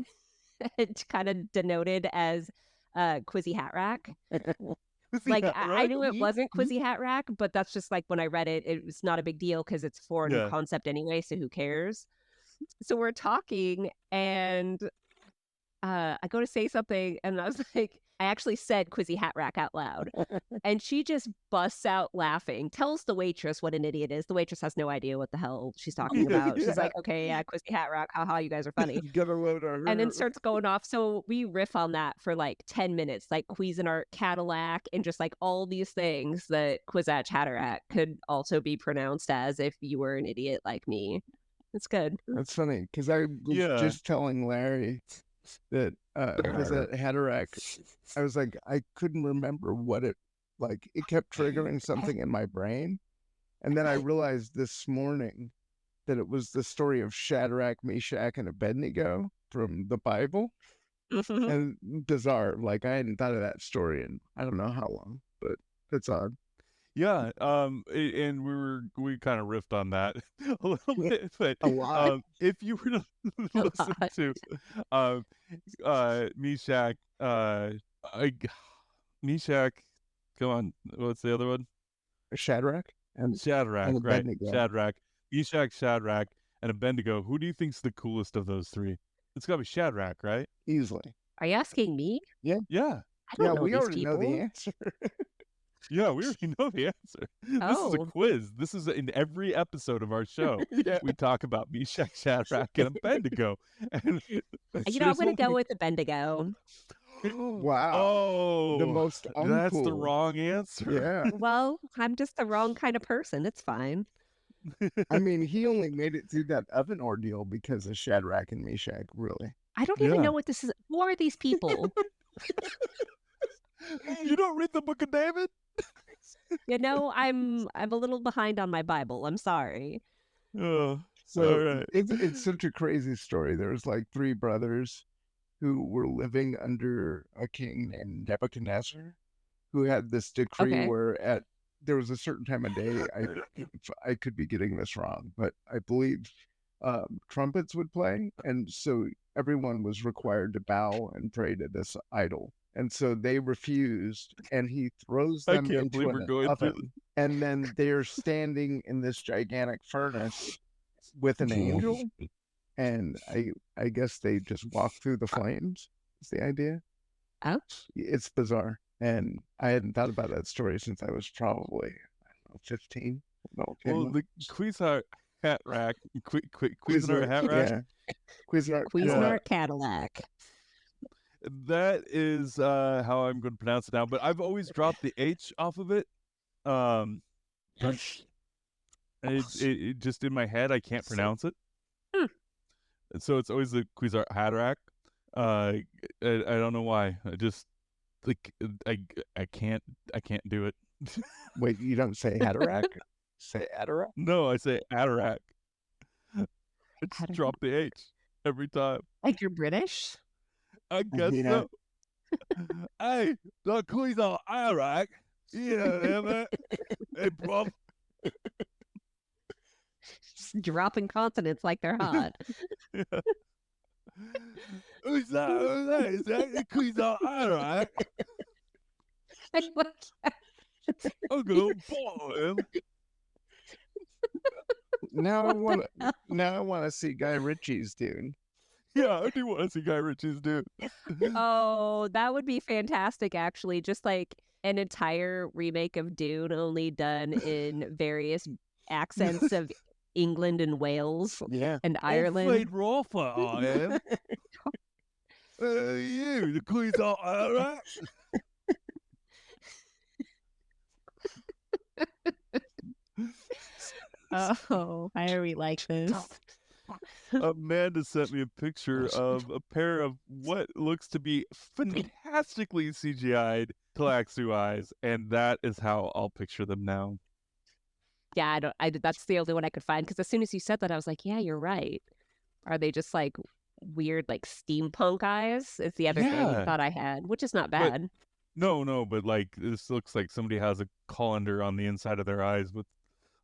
kind of denoted as Quizzy Hatrack. Like I knew it wasn't Quizzy Hatrack, but that's just like when I read it, it was not a big deal because it's a foreign concept anyway, so who cares? So we're talking and I go to say something and I was like, I actually said Quizzy Hatrack out loud. And she just busts out laughing, tells the waitress what an idiot is. The waitress has no idea what the hell she's talking about. She's like, okay, yeah, Quizzy Hatrack, haha, you guys are funny. Get a load on her. And then starts going off. So we riff on that for like 10 minutes, like Cuisinart Cadillac and just like all these things that Kwisatz Haderach could also be pronounced as if you were an idiot like me. It's good. That's funny because I was just telling Larry that was at Haderach. I was like, I couldn't remember what it like. It kept triggering something in my brain, and then I realized this morning that it was the story of Shadrach, Meshach, and Abednego from the Bible. And bizarre, like I hadn't thought of that story in I don't know how long, but it's odd. Yeah, and we kind of riffed on that a little bit, but a lot. If you were to listen to Meshach, Meshach. Come on. What's the other one? Shadrach and Shadrach, right? Abednego. Shadrach, Meshach, Shadrach, and Abednego. Who do you think's the coolest of those three? It's got to be Shadrach, right? Easily. Are you asking me? Yeah. I don't know we these already know the people. answer. Yeah, we already know the answer. This is a Oh. quiz. This is in every episode of our show. Yeah. We talk about Meshach, Shadrach, and Abednego. And You know, I'm going to go with Abednego. Wow. The oh, most that's the uncool. wrong answer. Yeah. Well, I'm just the wrong kind of person. It's fine. I mean, he only made it through that oven ordeal because of Shadrach and Meshach, really. I don't even Yeah. know what this is. Who are these people? You don't read the Book of David? You know, I'm a little behind on my Bible. I'm sorry. Oh, So all right. it's such a crazy story. There's like three brothers who were living under a king named Nebuchadnezzar, who had this decree Okay. where there was a certain time of day. I could be getting this wrong, but I believe trumpets would play, and so everyone was required to bow and pray to this idol. And so they refused, and he throws I them can't into believe we're an going through oven. And then they're standing in this gigantic furnace with an angel, and I guess they just walk through the flames. Is the idea? Oh. It's bizarre, and I hadn't thought about that story since I was probably 15. No, Well, the Cuisinart hat rack, Cuisinart hat rack. Yeah, Cuisinart. Cuisinart Cadillac. That is how I'm going to pronounce it now. But I've always dropped the H off of it. It just in my head I can't pronounce it. So it's always the Cuisinart Haderach. I don't know why. I just like I can't do it. Wait, you don't say Haderach? Say Adderach? No, I say Haderach. I just Haderach. drop the H every time. Like you're British? I guess Yeah. so. Hey, the Cuisinart Haderach. Yeah, man. Hey, bro. Dropping consonants like they're hot. Who's that? Is that the Cuisinart Haderach? I'm gonna follow him. Now I want to see Guy Ritchie's Dune. Yeah, I do want to see Guy Ritchie's Dune. Oh, that would be fantastic, actually. Just like an entire remake of Dune, only done in various accents of England and Wales Yeah. and Ireland. Fade Roffa, I am. You, the Cuisinart Haderach. Oh, why are we like this? Amanda sent me a picture of a pair of what looks to be fantastically CGI'd Tlaxu eyes, and that is how I'll picture them now. Yeah, that's the only one I could find, because as soon as you said that, I was like, yeah, you're right. Are they just like weird, like steampunk eyes? Is the other thing I Yeah. thought I had, which is not bad. No, but like this looks like somebody has a colander on the inside of their eyes with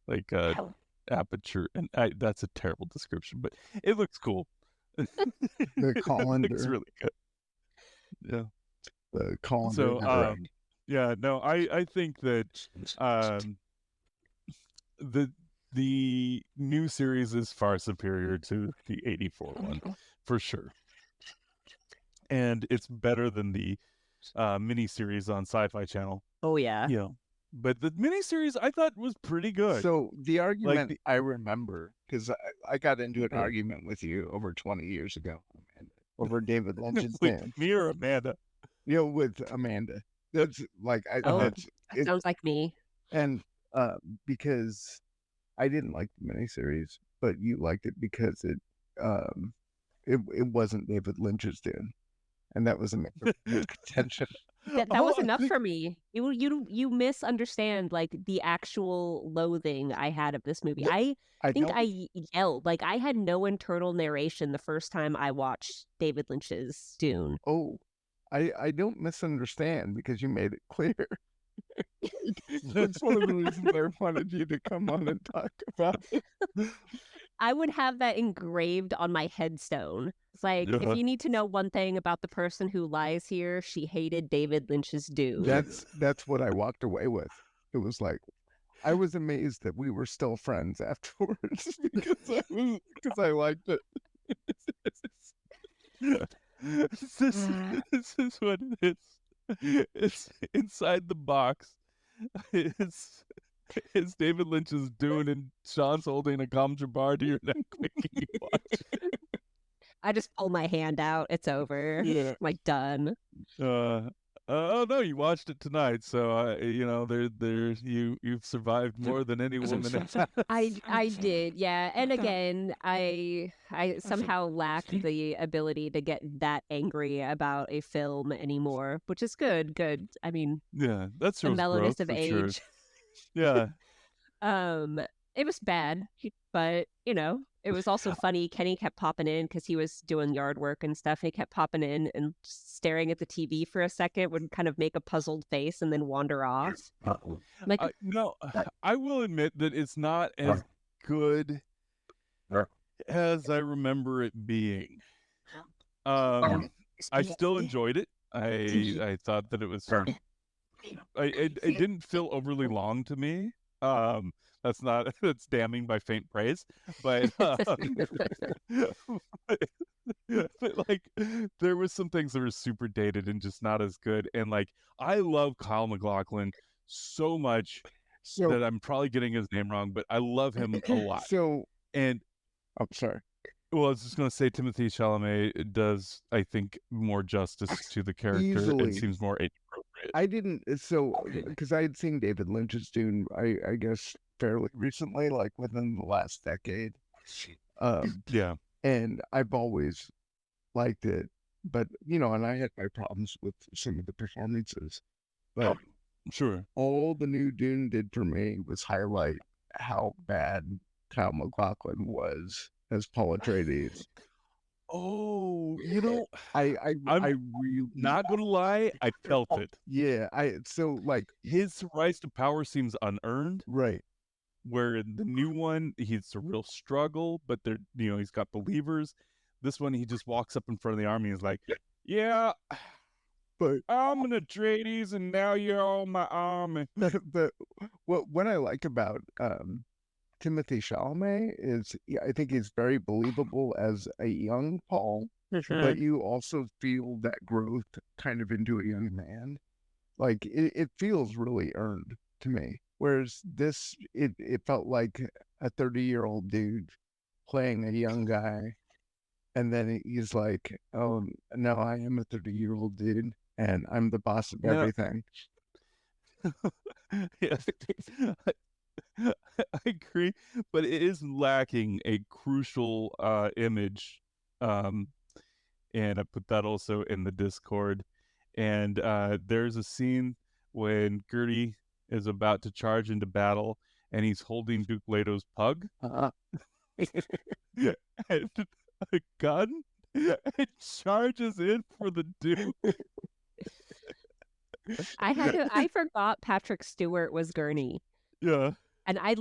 like a aperture, and that's a terrible description, but it looks cool. The colander. It's really good. Yeah. The colander. So yeah, no, I think that the new series is far superior to the 84 one for sure, and it's better than the miniseries on Sci-Fi Channel. Oh yeah. Yeah, but the miniseries I thought was pretty good. So the argument I remember, because I got into an argument with you over 20 years ago, Amanda, over David Lynch's Dune. Me or Amanda? With Amanda. That's like that sounds like me. And because I didn't like the miniseries, but you liked it because it wasn't David Lynch's Dune, and that was a major contention. That was enough for me. You misunderstand like the actual loathing I had of this movie. I think I yelled. Like I had no internal narration the first time I watched David Lynch's Dune. Oh, I don't misunderstand because you made it clear. That's one of the reasons I wanted you to come on and talk about it. I would have that engraved on my headstone. It's like, if Uh-huh. you need to know one thing about the person who lies here, she hated David Lynch's Dune. That's what I walked away with. It was like, I was amazed that we were still friends afterwards because I liked it. This is what it is. It's inside the box. It's David Lynch's Dune, and Sean's holding a Comja bar to your neck, making you watch. I just pull my hand out. It's over. Yeah. I'm like, done. Oh no, you watched it tonight, so you've survived more than any woman. I did, yeah. And again, I somehow lack the ability to get that angry about a film anymore, which is good. Good. I mean, Yeah, that's the your mellowness growth of for age. sure. Yeah. It was bad, but it was also funny. Kenny kept popping in because he was doing yard work and stuff. He kept popping in and staring at the TV for a second, would kind of make a puzzled face and then wander off. Like, No, I will admit that it's not as good as I remember it being. I still enjoyed it. I thought that it was. It didn't feel overly long to me. That's damning by faint praise, but like there was some things that were super dated and just not as good. And like I love Kyle MacLachlan so much that I'm probably getting his name wrong, but I love him a lot. And I'm sorry. Well, I was just going to say Timothée Chalamet does, I think, more justice to the character Easily. and seems more age appropriate. I didn't, because I had seen David Lynch's Dune, I guess, fairly recently, like within the last decade. Yeah. And I've always liked it, but, and I had my problems with some of the performances. But sure, all the new Dune did for me was highlight how bad Kyle MacLachlan was as Paul Atreides. Oh, I'm really not gonna lie, I felt it. Yeah, his rise to power seems unearned, right? Where in the new one, he's a real struggle, but he's got believers. This one, he just walks up in front of the army and is like, "Yeah, but I'm an Atreides, and now you're all my army." But what I like about Timothée Chalamet is I think he's very believable as a young Paul, but you also feel that growth kind of into a young man. Like it feels really earned to me. Whereas this, it felt like a 30-year-old dude playing a young guy. And then he's like, "Oh, no, I am a 30-year-old dude and I'm the boss of everything." Yes. I agree, but it is lacking a crucial image, and I put that also in the Discord. And there's a scene when Gertie is about to charge into battle, and he's holding Duke Leto's pug, and a gun, and charges in for the Duke. I forgot Patrick Stewart was Gurney. Yeah. And I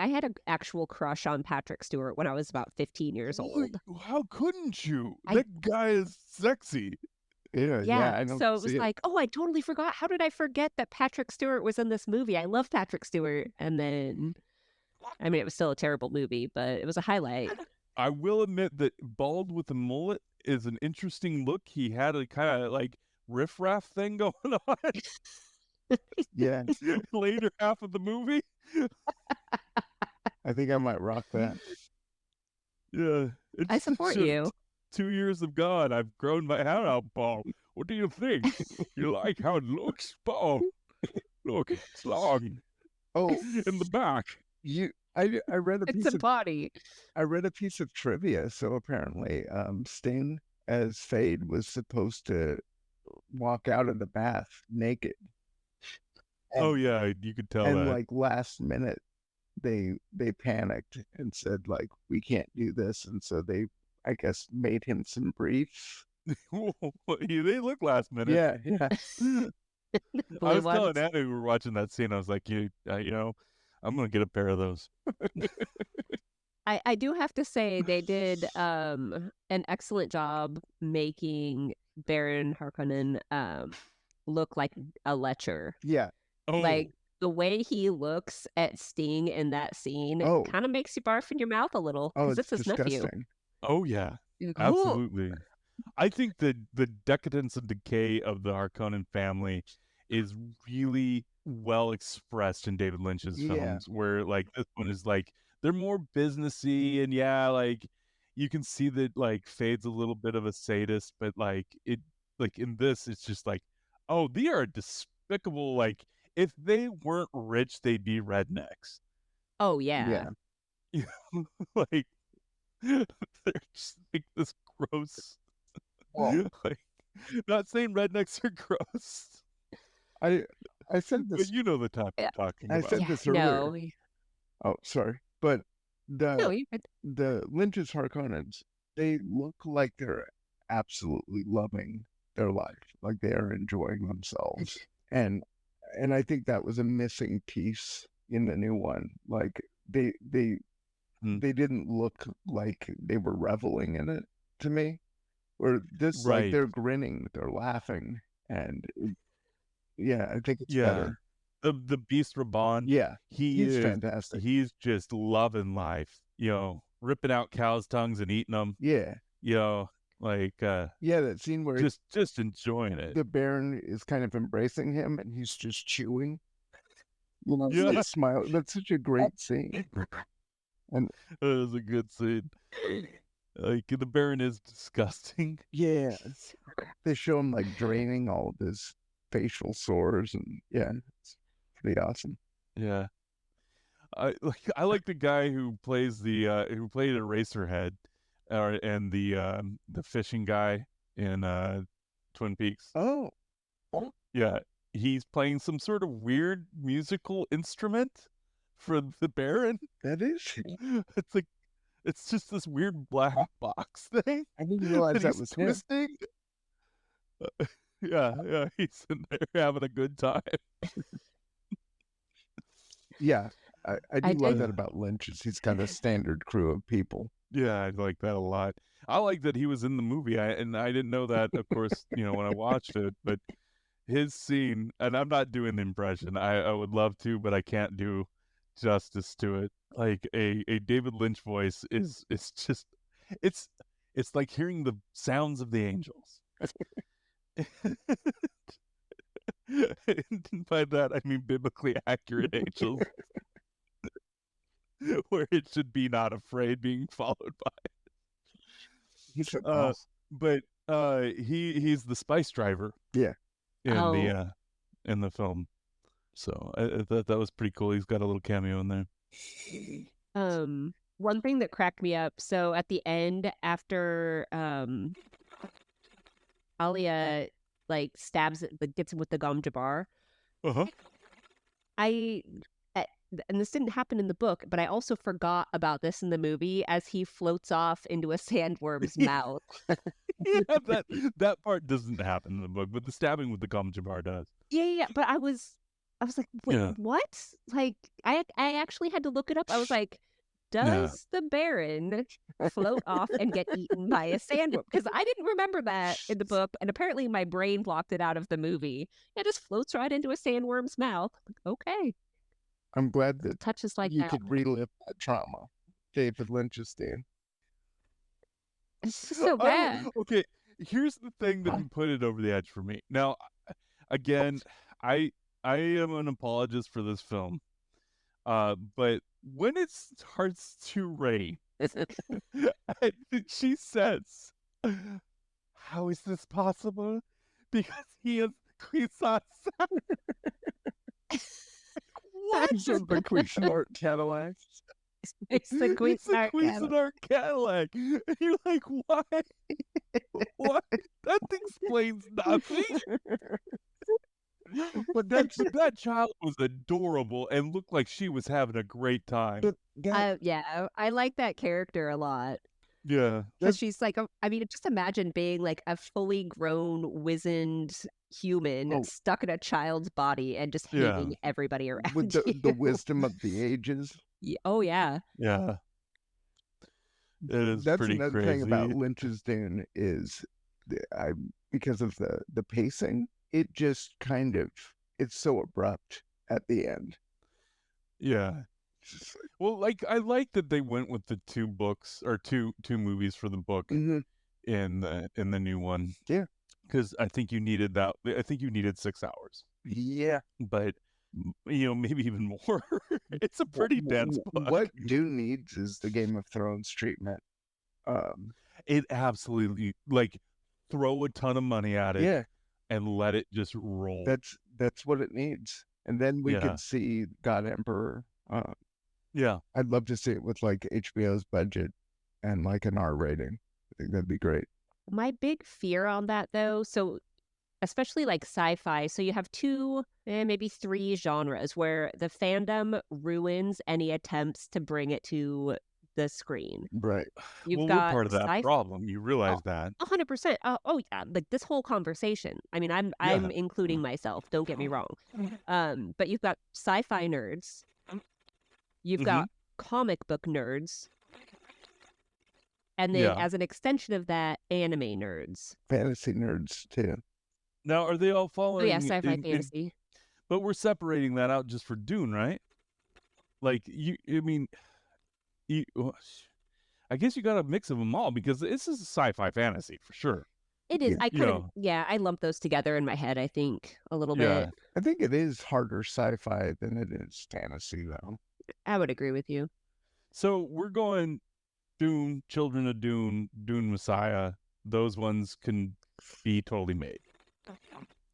had an actual crush on Patrick Stewart when I was about 15 years old. How couldn't you? That guy is sexy. Yeah. So it was like, oh, I totally forgot. How did I forget that Patrick Stewart was in this movie? I love Patrick Stewart. And then, I mean, it was still a terrible movie, but it was a highlight. I will admit that bald with a mullet is an interesting look. He had a kind of like riffraff thing going on. Yeah. Later half of the movie. I think I might rock that. Yeah. I support you. 2 years have gone. I've grown my hair out, Paul. What do you think? You like how it looks, Paul? Look, it's long. Oh, in the back. I read a piece it's a body. I read a piece of trivia. So apparently, Sting as Fade was supposed to walk out of the bath naked. And, you could tell and that. Like last minute, they panicked and said like, we can't do this, and so they, I guess, made him some briefs. They look last minute. Yeah. I was telling Anna we were watching that scene. I was like, I'm gonna get a pair of those. I do have to say they did an excellent job making Baron Harkonnen look like a lecher. Yeah. Oh, Like the way he looks at Sting in that scene Oh. kind of makes you barf in your mouth a little Oh, because it's it's his nephew. disgusting. oh yeah, You're like, "Oh." absolutely. I think the decadence and decay of the Harkonnen family is really well expressed in David Lynch's Yeah. films, where like this one is like they're more businessy, and yeah, like you can see that like Fade's a little bit of a sadist, but like in this it's just like, oh, they are despicable. Like if they weren't rich, they'd be rednecks. Oh yeah. Yeah. Like they're just like this gross. Well, Like, not saying rednecks are gross, I said but this. you know the type Yeah. I'm talking I about. said Yeah, this no. earlier. Oh, sorry. But No, the Lynch's Harkonnens, they look like they're absolutely loving their life, like they are enjoying themselves. And I think that was a missing piece in the new one. Like they Hmm. didn't look like they were reveling in it to me. Or this, like Right. they're grinning, they're laughing, and yeah, I think it's Yeah. better. The Beast Raban, Yeah, he's is fantastic. he's just loving life, ripping out cows' tongues and eating them, Yeah, like yeah, that scene where just enjoying it. the Baron is kind of embracing him and he's just chewing. Yeah. Like smile. That's such a great scene. And It was a good scene. Like the Baron is disgusting. yeah, they show him like draining all of his facial sores, and yeah, it's pretty awesome. Yeah. I like the guy who plays who played Eraserhead, and the fishing guy in Twin Peaks. Oh, Yeah, he's playing some sort of weird musical instrument for the Baron. that is. It's like it's just this weird black box thing I didn't realize that he's was him. twisting. Yeah, he's in there having a good time. Yeah, I do I love did- that about Lynch. Is he's got a standard crew of people. Yeah, I like that a lot. I like that he was in the movie, and I didn't know that, of course, when I watched it, but his scene, and I'm not doing the impression. I would love to, but I can't do justice to it. Like a David Lynch voice is just it's like hearing the sounds of the angels. And by that I mean biblically accurate angels. Where it should be not afraid being followed by. He's so awesome. But he's the spice driver. Yeah. In the film. So I thought that was pretty cool. He's got a little cameo in there. One thing that cracked me up, so at the end after Alia like stabs it, gets him with the gom jabbar, Uh-huh. and this didn't happen in the book, but I also forgot about this in the movie as he floats off into a sandworm's mouth. Yeah, that part doesn't happen in the book, but the stabbing with the gom jabbar does. Yeah, but I was like, wait, Yeah. what? Like, I actually had to look it up. I was like, does the Baron float off and get eaten by a sandworm? Because I didn't remember that in the book, and apparently my brain blocked it out of the movie. It just floats right into a sandworm's mouth. Like, okay, I'm glad that touches like you that. could relive that trauma. David Lynch's Dune. It's just so bad. Okay, here's the thing that put it over the edge for me. Now, again, I am an apologist for this film, but when it starts to rain, she says, "How is this possible? Because he is Cuisance." What? It's the Cuisinart Cadillac. It's the Cuisinart Cuisinart Cadillac. And you're like, why? What? That explains nothing. But that child was adorable and looked like she was having a great time. Yeah, I like that character a lot. Yeah. Because she's like, I mean, just imagine being like a fully grown, wizened human stuck in a child's body and just hating everybody around with you. the wisdom of the ages. Oh, yeah. Yeah. It is That's pretty another thing about crazy. Lynch's Dune is, because of the pacing, it just kind of it's so abrupt at the end. Yeah. It's just Well, like I like that they went with the two books or two movies for the book like, in the new one. Yeah. Because I think you needed that. I think you needed 6 hours, yeah. but maybe even more. It's a pretty dense book. What Dune needs is the Game of Thrones treatment. It absolutely like throw a ton of money at it Yeah, and let it just roll. that's what it needs. And then we Yeah. could see God Emperor. Yeah. I'd love to see it with like HBO's budget and like an R rating. I think that'd be great. My big fear on that, though, so especially like sci-fi, so you have two, maybe three genres where the fandom ruins any attempts to bring it to the screen. Right. You've Well, we're got part of that sci-fi. problem. You realize that. 100%. Oh yeah, like this whole conversation. I mean, I'm Yeah. including myself. Don't get me wrong. But you've got sci-fi nerds. You've got comic book nerds. And then, Yeah. as an extension of that, anime nerds. Fantasy nerds too. Now, are they all Oh following? yeah, sci-fi fantasy. But we're separating that out just for Dune, right? Like I mean, I guess you got a mix of them all because this is a sci-fi fantasy for sure. It is. Yeah. I kind of, I lump those together in my head, I think, a little bit. I think it is harder sci-fi than it is fantasy, though. I would agree with you. So we're going Dune, Children of Dune, Dune Messiah. Those ones can be totally made.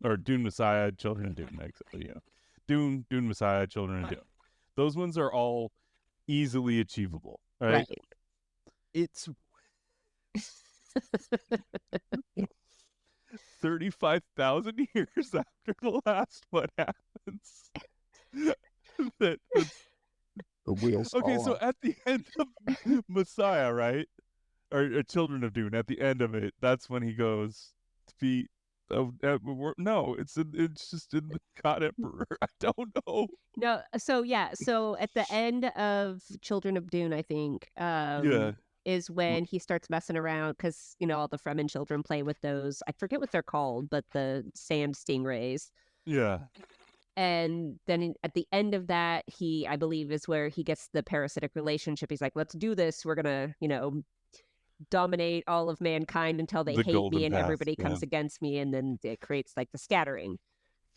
Or Dune Messiah, Children of Dune. Dune Messiah, Children of Dune. Those ones are all easily achievable, right? It's 35,000 years after the last one happens. The wheels. Okay, so at the end of Messiah, right? Or Children of Dune, at the end of it, that's when he goes to be. No, it's just in the God Emperor. I don't know. No, so at the end of Children of Dune, I think, is when he starts messing around because all the Fremen children play with those. I forget what they're called, but the sand stingrays. Yeah. And then at the end of that, I believe, is where he gets the parasitic relationship. He's like, let's do this. We're going to, dominate all of mankind until they hate me and everybody comes against me. And then it creates like the scattering.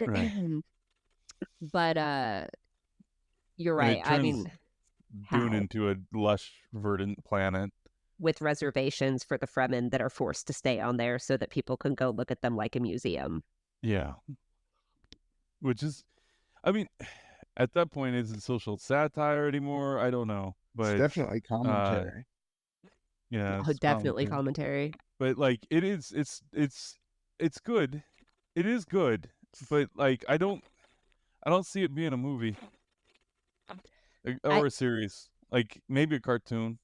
Right. But you're right. I mean, Dune into a lush, verdant planet. With reservations for the Fremen that are forced to stay on there so that people can go look at them like a museum. Yeah. Which is, I mean, at that point, is it social satire anymore? I don't know, but it's definitely commentary. Yeah, it's definitely commentary. But like, it's good. It is good, but like, I don't see it being a movie or a series. Like maybe a cartoon.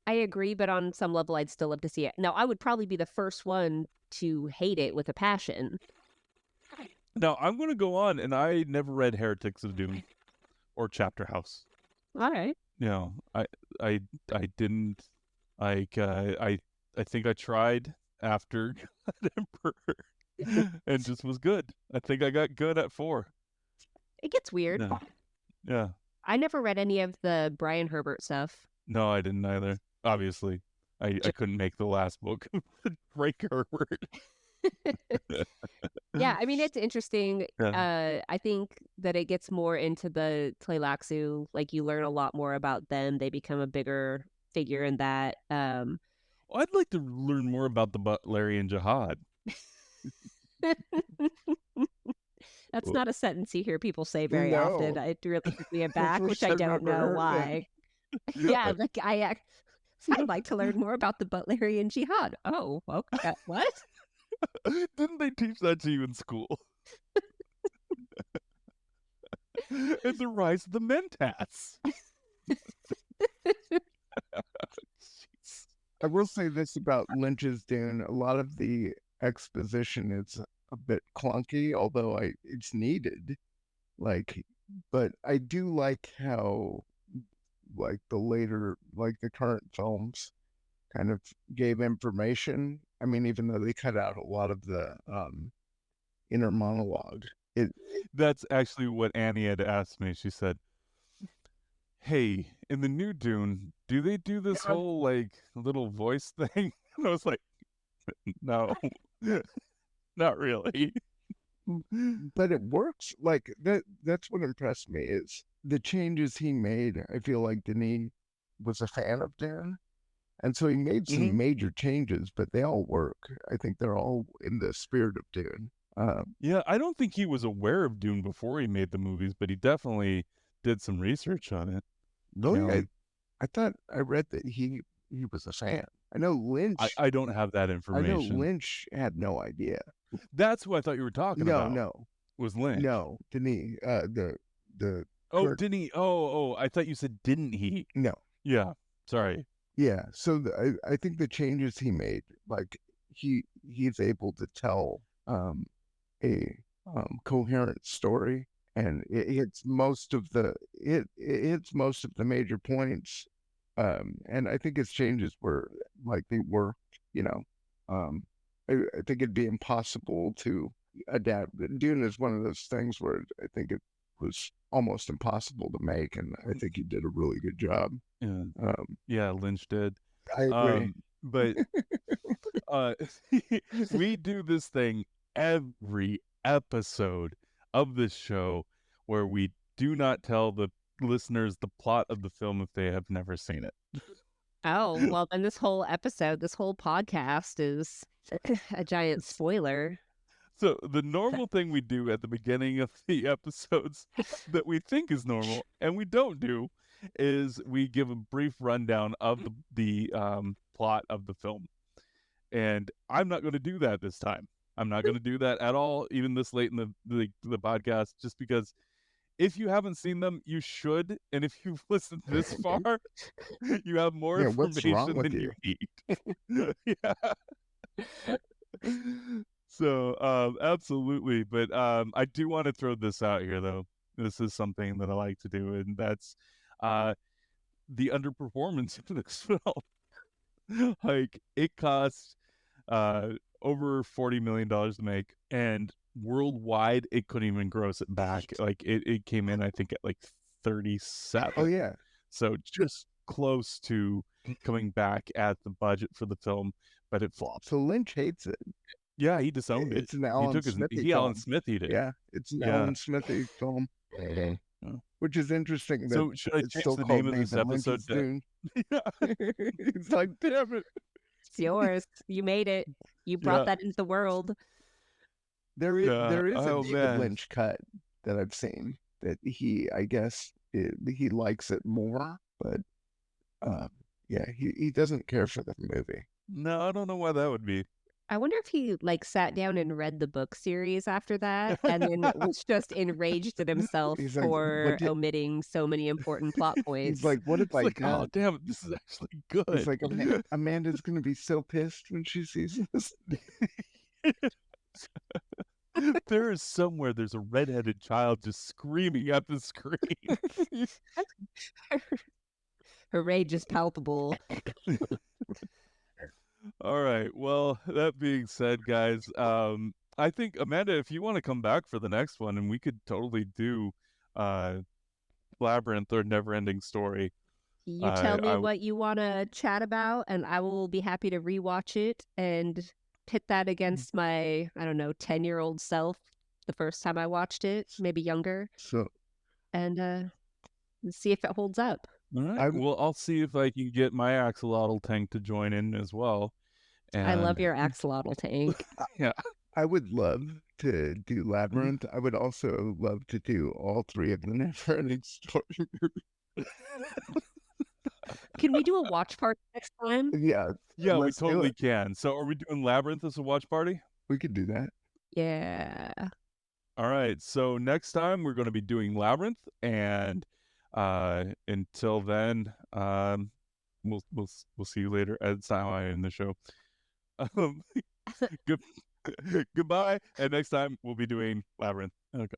I agree, but on some level, I'd still love to see it. Now, I would probably be the first one to hate it with a passion. Now, I'm going to go on, and I never read Heretics of Dune or Chapter House. All right. I didn't. Like, I think I tried after God Emperor and just was good. I think I got good at 4. It gets weird. Yeah. I never read any of the Brian Herbert stuff. No, I didn't either. Obviously. I couldn't make the last book. Break Herbert. Yeah, I mean, it's interesting. I think that it gets more into the Tleilaxu. Like, you learn a lot more about them. They become a bigger figure in that. Well, I'd like to learn more about the Butlerian Jihad. That's not a sentence you hear people say very often. It really took me aback, which I don't know why. Yeah, like I'd like to learn more about the Butlerian Jihad. Oh, okay. What? Didn't they teach that to you in school? And the rise of the Mentats. I will say this about Lynch's Dune. A lot of the exposition is a bit clunky, although it's needed. But I do like how like the later, like the current films kind of gave information. I mean, even though they cut out a lot of the inner monologue, That's actually what Annie had asked me. She said, "Hey, in the new Dune, do they do this whole like little voice thing?" And I was like, "No, not really." but it works. Like that's what impressed me is the changes he made. I feel like Denis was a fan of Dune, and so he made some major changes, but they all work. I think they're all in the spirit of Dune. Yeah, I don't think he was aware of Dune before he made the movies, but he definitely did some research on it. Really, I thought I read that he was a fan. I know Lynch. I don't have that I know information. Lynch had no idea. That's who I thought you were talking about. No, Was Lynch? no, Denis. The Oh, current, didn't he? Oh, I thought you said didn't he? no, Yeah, sorry. yeah. So I think the changes he made, like he's able to tell a coherent story, and it hits most of the major points. And I think his changes were like they worked. You know, I think it'd be impossible to adapt. Dune is one of those things where I think it was almost impossible to make, and I think he did a really good job. Yeah, Yeah, Lynch did. I agree. But we do this thing every episode of this show where we do not tell the listeners the plot of the film if they have never seen it. Oh, well, then this whole episode, this whole podcast is a giant spoiler. So the normal thing we do at the beginning of the episodes that we think is normal and we don't do is we give a brief rundown of the plot of the film. And I'm not going to do that this time. I'm not going to do that at all, even this late in the podcast, just because if you haven't seen them, you should. And if you've listened this far, you have more information than you need. Yeah. So, absolutely. But I do want to throw this out here, though. This is something that I like to do, and that's the underperformance of this film. Like, it cost over $40 million to make, and worldwide it couldn't even gross it back. Like it came in, I think, at like 37. Oh yeah. So just close to coming back at the budget for the film, but it flopped. So Lynch hates it. Yeah, he disowned it. It's an Alan Smithy film. Alan Smithied it. Yeah, it's an Alan Smithy film. Which is interesting. That so should I it's change still the called name of this episode to... It's like, damn it. It's yours. You made it. You brought that into the world. There is a David man. Lynch cut that I've seen that I guess he likes it more, but yeah, he doesn't care for the movie. No, I don't know why that would be. I wonder if he like sat down and read the book series after that and then was just enraged at himself for omitting so many important plot points. He's like, what if I got... Oh, damn it, this is actually good. He's like, Amanda's going to be so pissed when she sees this. There is somewhere there's a redheaded child just screaming at the screen. Her rage is palpable. All right. Well, that being said, guys, I think, Amanda, if you want to come back for the next one, and we could totally do Labyrinth or Never-Ending Story. You tell me what you want to chat about, and I will be happy to rewatch it and pit that against my, I don't know, 10-year-old self the first time I watched it, maybe younger. And see if it holds up. All right. Well, I'll see if I can get my axolotl tank to join in as well. And... I love your axolotl tank. Yeah. I would love to do Labyrinth. I would also love to do all three of the Never-Ending Story movies. Can we do a watch party next time? Yeah. Yeah, we totally can. So are we doing Labyrinth as a watch party? We could do that. Yeah. All right. So next time we're going to be doing Labyrinth, and until then, we'll see you later. That's how I end the show. Goodbye. And next time we'll be doing Labyrinth. Okay.